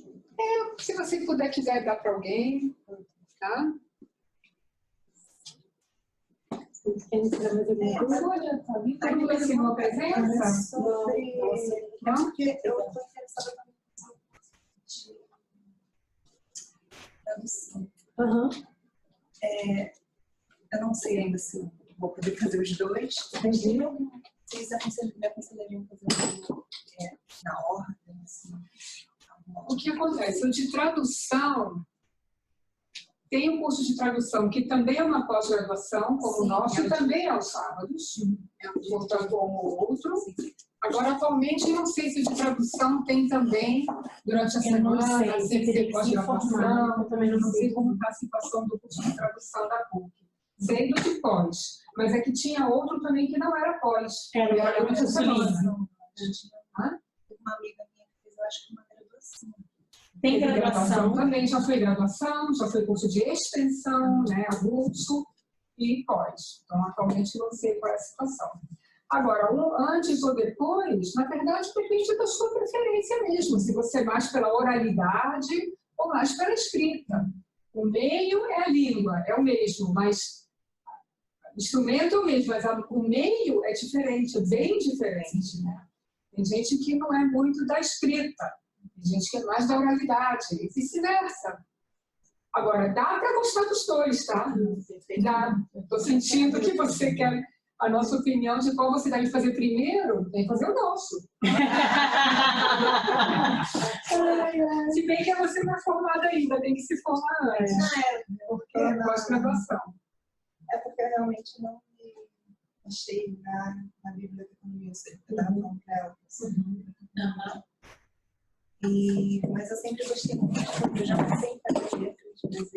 Se você quiser dar para alguém, tá? Todo mundo assinou a presença? Não, porque eu estou interessada na tradução. Eu não sei ainda se vou poder fazer os dois. Vocês me aconselhariam a fazer na ordem? Assim, o que acontece? O de tradução, tem um curso de tradução que também é uma pós-graduação, como o nosso, e também é aos sábados, portanto, como o outro. Agora, atualmente, eu não sei se o de tradução tem também, durante a semana, se tem pós-graduação, eu também não sei como está a situação do curso de tradução da PUC. Sei do de pós, mas é que tinha outro também que não era pós. Era durante a semana. Uma amiga minha que fez, eu acho que uma graduação. Tem graduação também, já foi graduação, já foi curso de extensão, né, curso e pós. Então, atualmente, não sei qual é a situação. Agora, antes ou depois, na verdade, depende da sua preferência mesmo, se você é mais pela oralidade ou mais pela escrita. O meio é a língua, é o mesmo, mas o instrumento é o mesmo, mas o meio é diferente, é bem diferente, né? Tem gente que não é muito da escrita, tem gente que é mais da oralidade, e vice-versa. Agora, dá para gostar dos dois, tá? Dá. Estou sentindo que você quer a nossa opinião de qual você deve fazer primeiro, tem que fazer o nosso. Se bem que você não é formada ainda, tem que se formar antes. Porque é pós-graduação. É porque eu realmente não me achei na Bíblia da Economia, eu sei que eu estava falando para ela. Mas eu sempre gostei muito, eu já passei em fazer letras, mas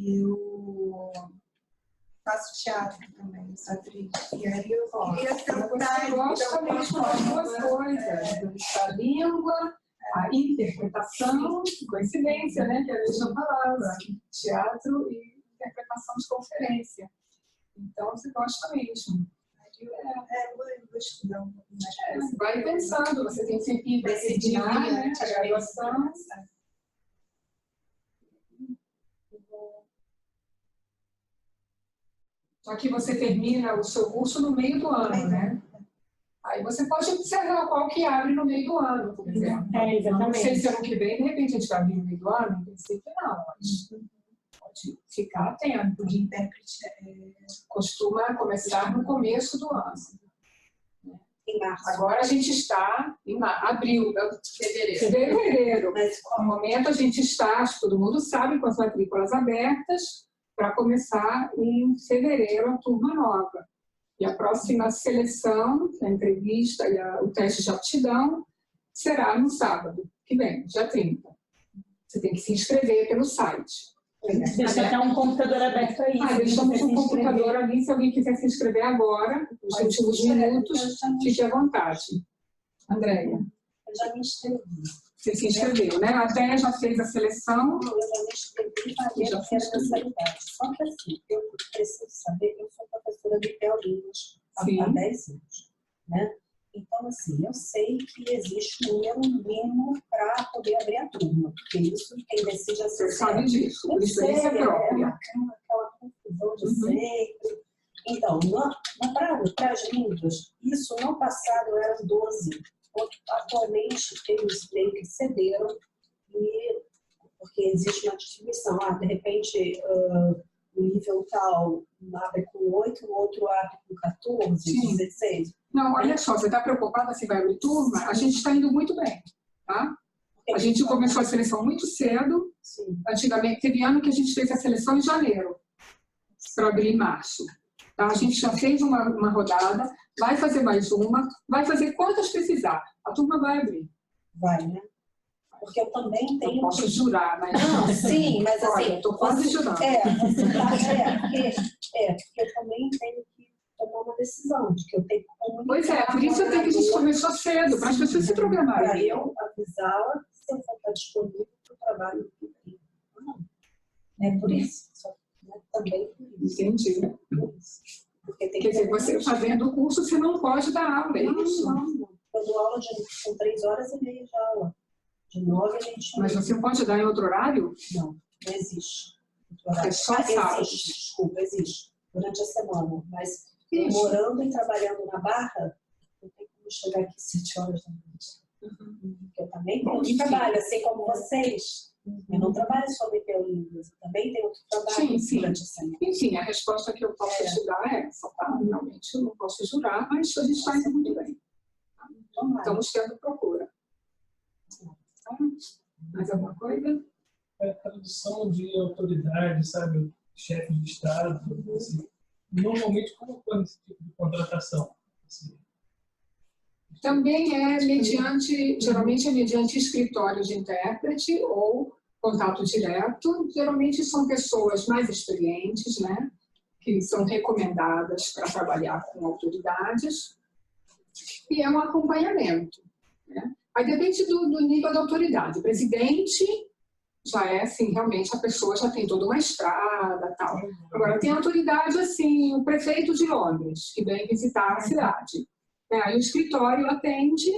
eu faço teatro também, sou atriz. E aí eu queria tentar... Você gosta mesmo das duas coisas, da língua, a interpretação, coincidência, né? Que a mesma palavra, teatro e interpretação de conferência. Então, você gosta mesmo. Vou estudar um pouco mais. Vai pensando, você tem sempre que decidir, né? A graduação. Só que você termina o seu curso no meio do ano, né? Aí você pode observar qual que abre no meio do ano, por exemplo. Exatamente. Não sei se ano que vem, de repente, a gente vai abrir no meio do ano, em princípio não, mas pode ficar atento. De intérprete Costuma começar no começo do ano. Em março. Agora a gente está em abril, fevereiro. Mas No momento a gente está, acho que todo mundo sabe, com as matrículas abertas, para começar em fevereiro a turma nova. E a próxima seleção, a entrevista e o teste de aptidão, será no sábado que vem, dia 30. Você tem que se inscrever pelo site. Deixa até um computador aberto aí. Deixamos um computador ali, se alguém quiser se inscrever agora, nos últimos minutos, fique à vontade. Andréia. Eu já me inscrevi. Você se inscreveu, né? A Andréia já fez a seleção. Eu já me inscrevi para ver a mensalidade. Só que assim, eu preciso saber que eu sou professora de teorias há 10 anos, né? Então, assim, eu sei que existe um número mínimo para poder abrir a turma, porque isso quem decide é você sabe disso, por experiência própria. Aquela confusão de sempre. Então, para as línguas, isso no passado eram 12. Atualmente, eles meio que cederam, porque existe uma distribuição. De repente, o nível tal abre com 8, o outro abre com 14, 16. Não, olha só, você está preocupada se vai abrir turma? A gente está indo muito bem, tá? A gente começou a seleção muito cedo. Sim. Antigamente, teve ano que a gente fez a seleção em janeiro, para abrir em março. Tá? A gente já fez uma rodada, vai fazer mais uma, vai fazer quantas precisar. A turma vai abrir. Vai, né? Porque eu também tenho... Eu posso jurar, mas... Não, sim, mas assim... Olha, estou quase jurando. Porque eu também tenho que tomar uma decisão, de que eu tenho que comunicar... Pois é, por isso até que a gente começou cedo, para as pessoas se programarem. Para eu avisá-la se eu vou estar disponível para o trabalho que eu não. É por isso. Também por isso. Entendi. Porque tem Quer dizer, você fazendo o curso, você não pode dar aula, é isso? Não. Eu dou aula com 3 horas e meia de aula. De 9 a 21. Mas você pode dar em outro horário? Não existe. É só sábado. Existe, desculpa, existe. Durante a semana. Mas eu, morando e trabalhando na Barra, eu tenho como chegar aqui 7 horas da noite. Eu também tenho trabalho, assim como vocês. Eu não trabalho só em teorias, eu também tenho outro trabalho durante a semana. Enfim, a resposta que eu posso te dar é essa, tá? Realmente eu não posso jurar, mas a gente está indo muito bem. Estamos tendo procura. Mais alguma coisa? A tradução de autoridade, sabe? Chefe de Estado. Assim. Normalmente, como ocorre esse tipo de contratação? Assim. Também é mediante, geralmente é mediante escritório de intérprete ou contato direto. Geralmente são pessoas mais experientes, né? Que são recomendadas para trabalhar com autoridades. E é um acompanhamento, né? Aí depende do nível da autoridade. O presidente já é, assim, realmente a pessoa já tem toda uma estrada e tal. Agora, tem autoridade, assim, o prefeito de Londres, que vem visitar a cidade. Aí o escritório atende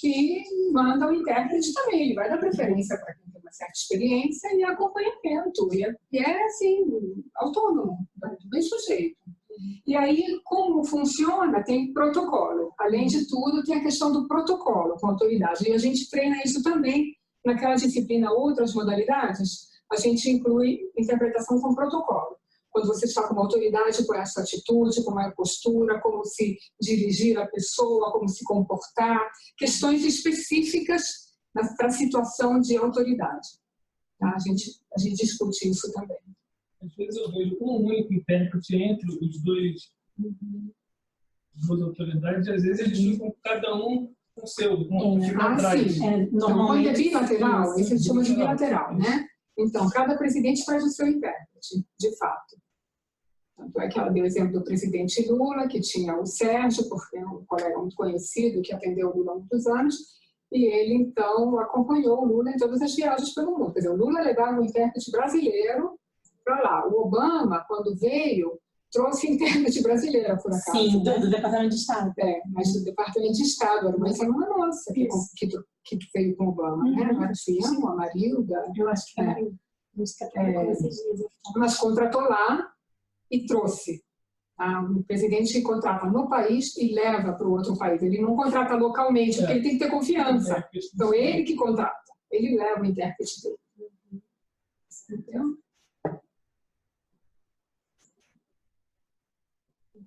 e manda o intérprete também. Ele vai dar preferência para quem tem uma certa experiência e acompanhamento. E é, assim, autônomo, do mesmo jeito. E aí, como funciona? Tem protocolo. Além de tudo, tem a questão do protocolo com a autoridade. E a gente treina isso também naquela disciplina Outras Modalidades. A gente inclui interpretação com protocolo. Quando você está com uma autoridade, qual é a sua atitude, como é a postura, como se dirigir à pessoa, como se comportar. Questões específicas para a situação de autoridade. Tá? A gente discute isso também. Às vezes eu vejo um único intérprete entre os dois, duas autoridades, e às vezes eles ficam cada um com o seu, atrás. Sim. Normalmente é bilateral, isso se chama de bilateral, né? Então, cada presidente faz o seu intérprete, de fato. Tanto é que ela deu o exemplo do presidente Lula, que tinha o Sérgio, porque é um colega muito conhecido, que atendeu o Lula há muitos anos, e ele, então, acompanhou o Lula em todas as viagens pelo mundo. Quer dizer, o Lula levava um intérprete brasileiro para lá. O Obama, quando veio, trouxe intérprete brasileira, por acaso. Sim, do Departamento de Estado. Mas do Departamento de Estado, era uma ex-aluna nossa que veio com o Obama, né? Agora se chama, a Marilda. Eu acho que é. Mas contratou lá e trouxe. O presidente contrata no país e leva para o outro país. Ele não contrata localmente, porque ele tem que ter confiança. Então, ele que contrata. Ele leva o intérprete dele. Entendeu?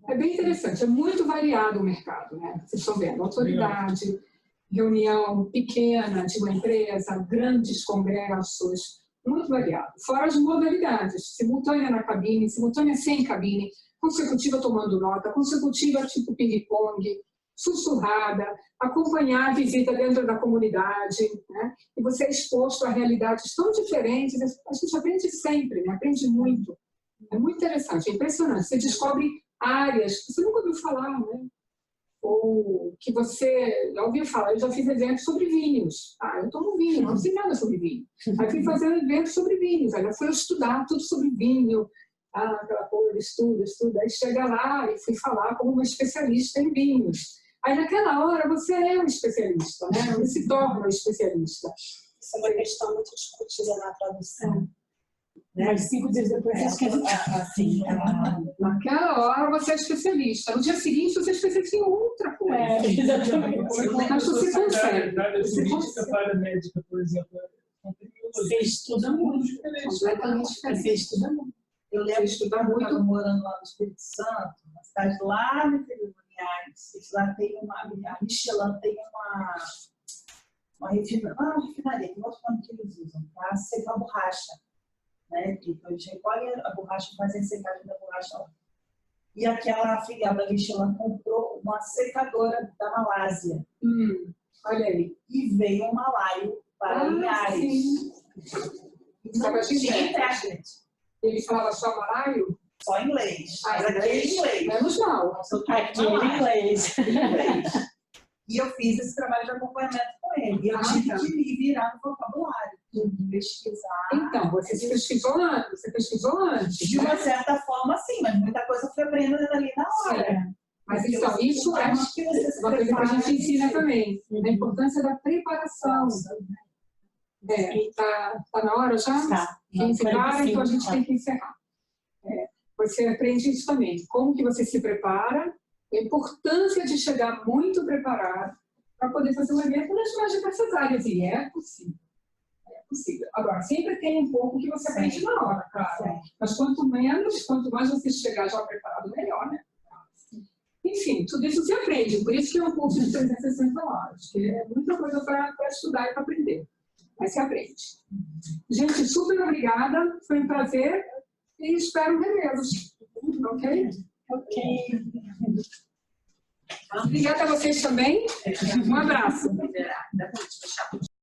É bem interessante, é muito variado o mercado, né? Vocês estão vendo, autoridade, reunião pequena de uma empresa, grandes congressos, muito variado. Fora as modalidades, simultânea na cabine, simultânea sem cabine, consecutiva tomando nota, consecutiva tipo ping-pong, sussurrada, acompanhar a visita dentro da comunidade, né? E você é exposto a realidades tão diferentes, a gente aprende sempre, né? Aprende muito. É muito interessante, é impressionante. Você descobre áreas que você nunca ouviu falar, né? Ou que você já ouviu falar. Eu já fiz eventos sobre vinhos. Eu tomo vinho, não sei nada sobre vinho. Aí fui fazer eventos sobre vinhos. Aí eu fui estudar tudo sobre vinho, aquela coisa, estuda. Aí chega lá e fui falar como uma especialista em vinhos. Aí naquela hora você é um especialista, né? Você se torna um especialista. Isso é uma questão muito discutida na tradução. Mas 5 dias depois você esquece. Naquela hora você é especialista. No dia seguinte você é especialista em outra coisa. Exatamente. Mas você consegue. Você consegue. Para a médica, por exemplo. Você estuda muito. Completamente diferente. Você estuda muito. Eu lembro que eu estava morando lá no Espírito Santo, uma cidade lá no interior de Goiás. Lá tem a Michelin tem uma refinaria, que outro nome que eles usam, para secar borracha. Né? Então, eles recolhem a borracha e fazem a secagem da borracha lá. E aquela filial da Michelin comprou uma secadora da Malásia. Olha aí. E veio um malaio para Linhares. Não tinha internet. Ele falava só malaio? Só inglês. Mas aqui é inglês. Menos mal. Aqui é inglês. E eu fiz esse trabalho de acompanhamento com ele. E eu tive que me virar no vocabulário, pesquisar. Então, você pesquisou antes? De uma certa forma, sim, mas muita coisa foi aprendendo ali na hora. Sim. Mas então, isso é uma coisa que a gente ensina também. A importância da preparação. Tá na hora já? Tá. 15 para, então a gente tem que encerrar. Você aprende isso também. Como que você se prepara, a importância de chegar muito preparado para poder fazer um evento nas mais diversas áreas. E é possível. É possível. Agora, sempre tem um pouco que você aprende na hora, claro. Mas quanto mais você chegar já preparado, melhor, né? Enfim, tudo isso se aprende. Por isso que é um curso de 360 horas. Que é muita coisa para estudar e para aprender. Mas se aprende. Gente, super obrigada. Foi um prazer. E espero revê-los. Ok? Ok. Obrigada a vocês também. Um abraço.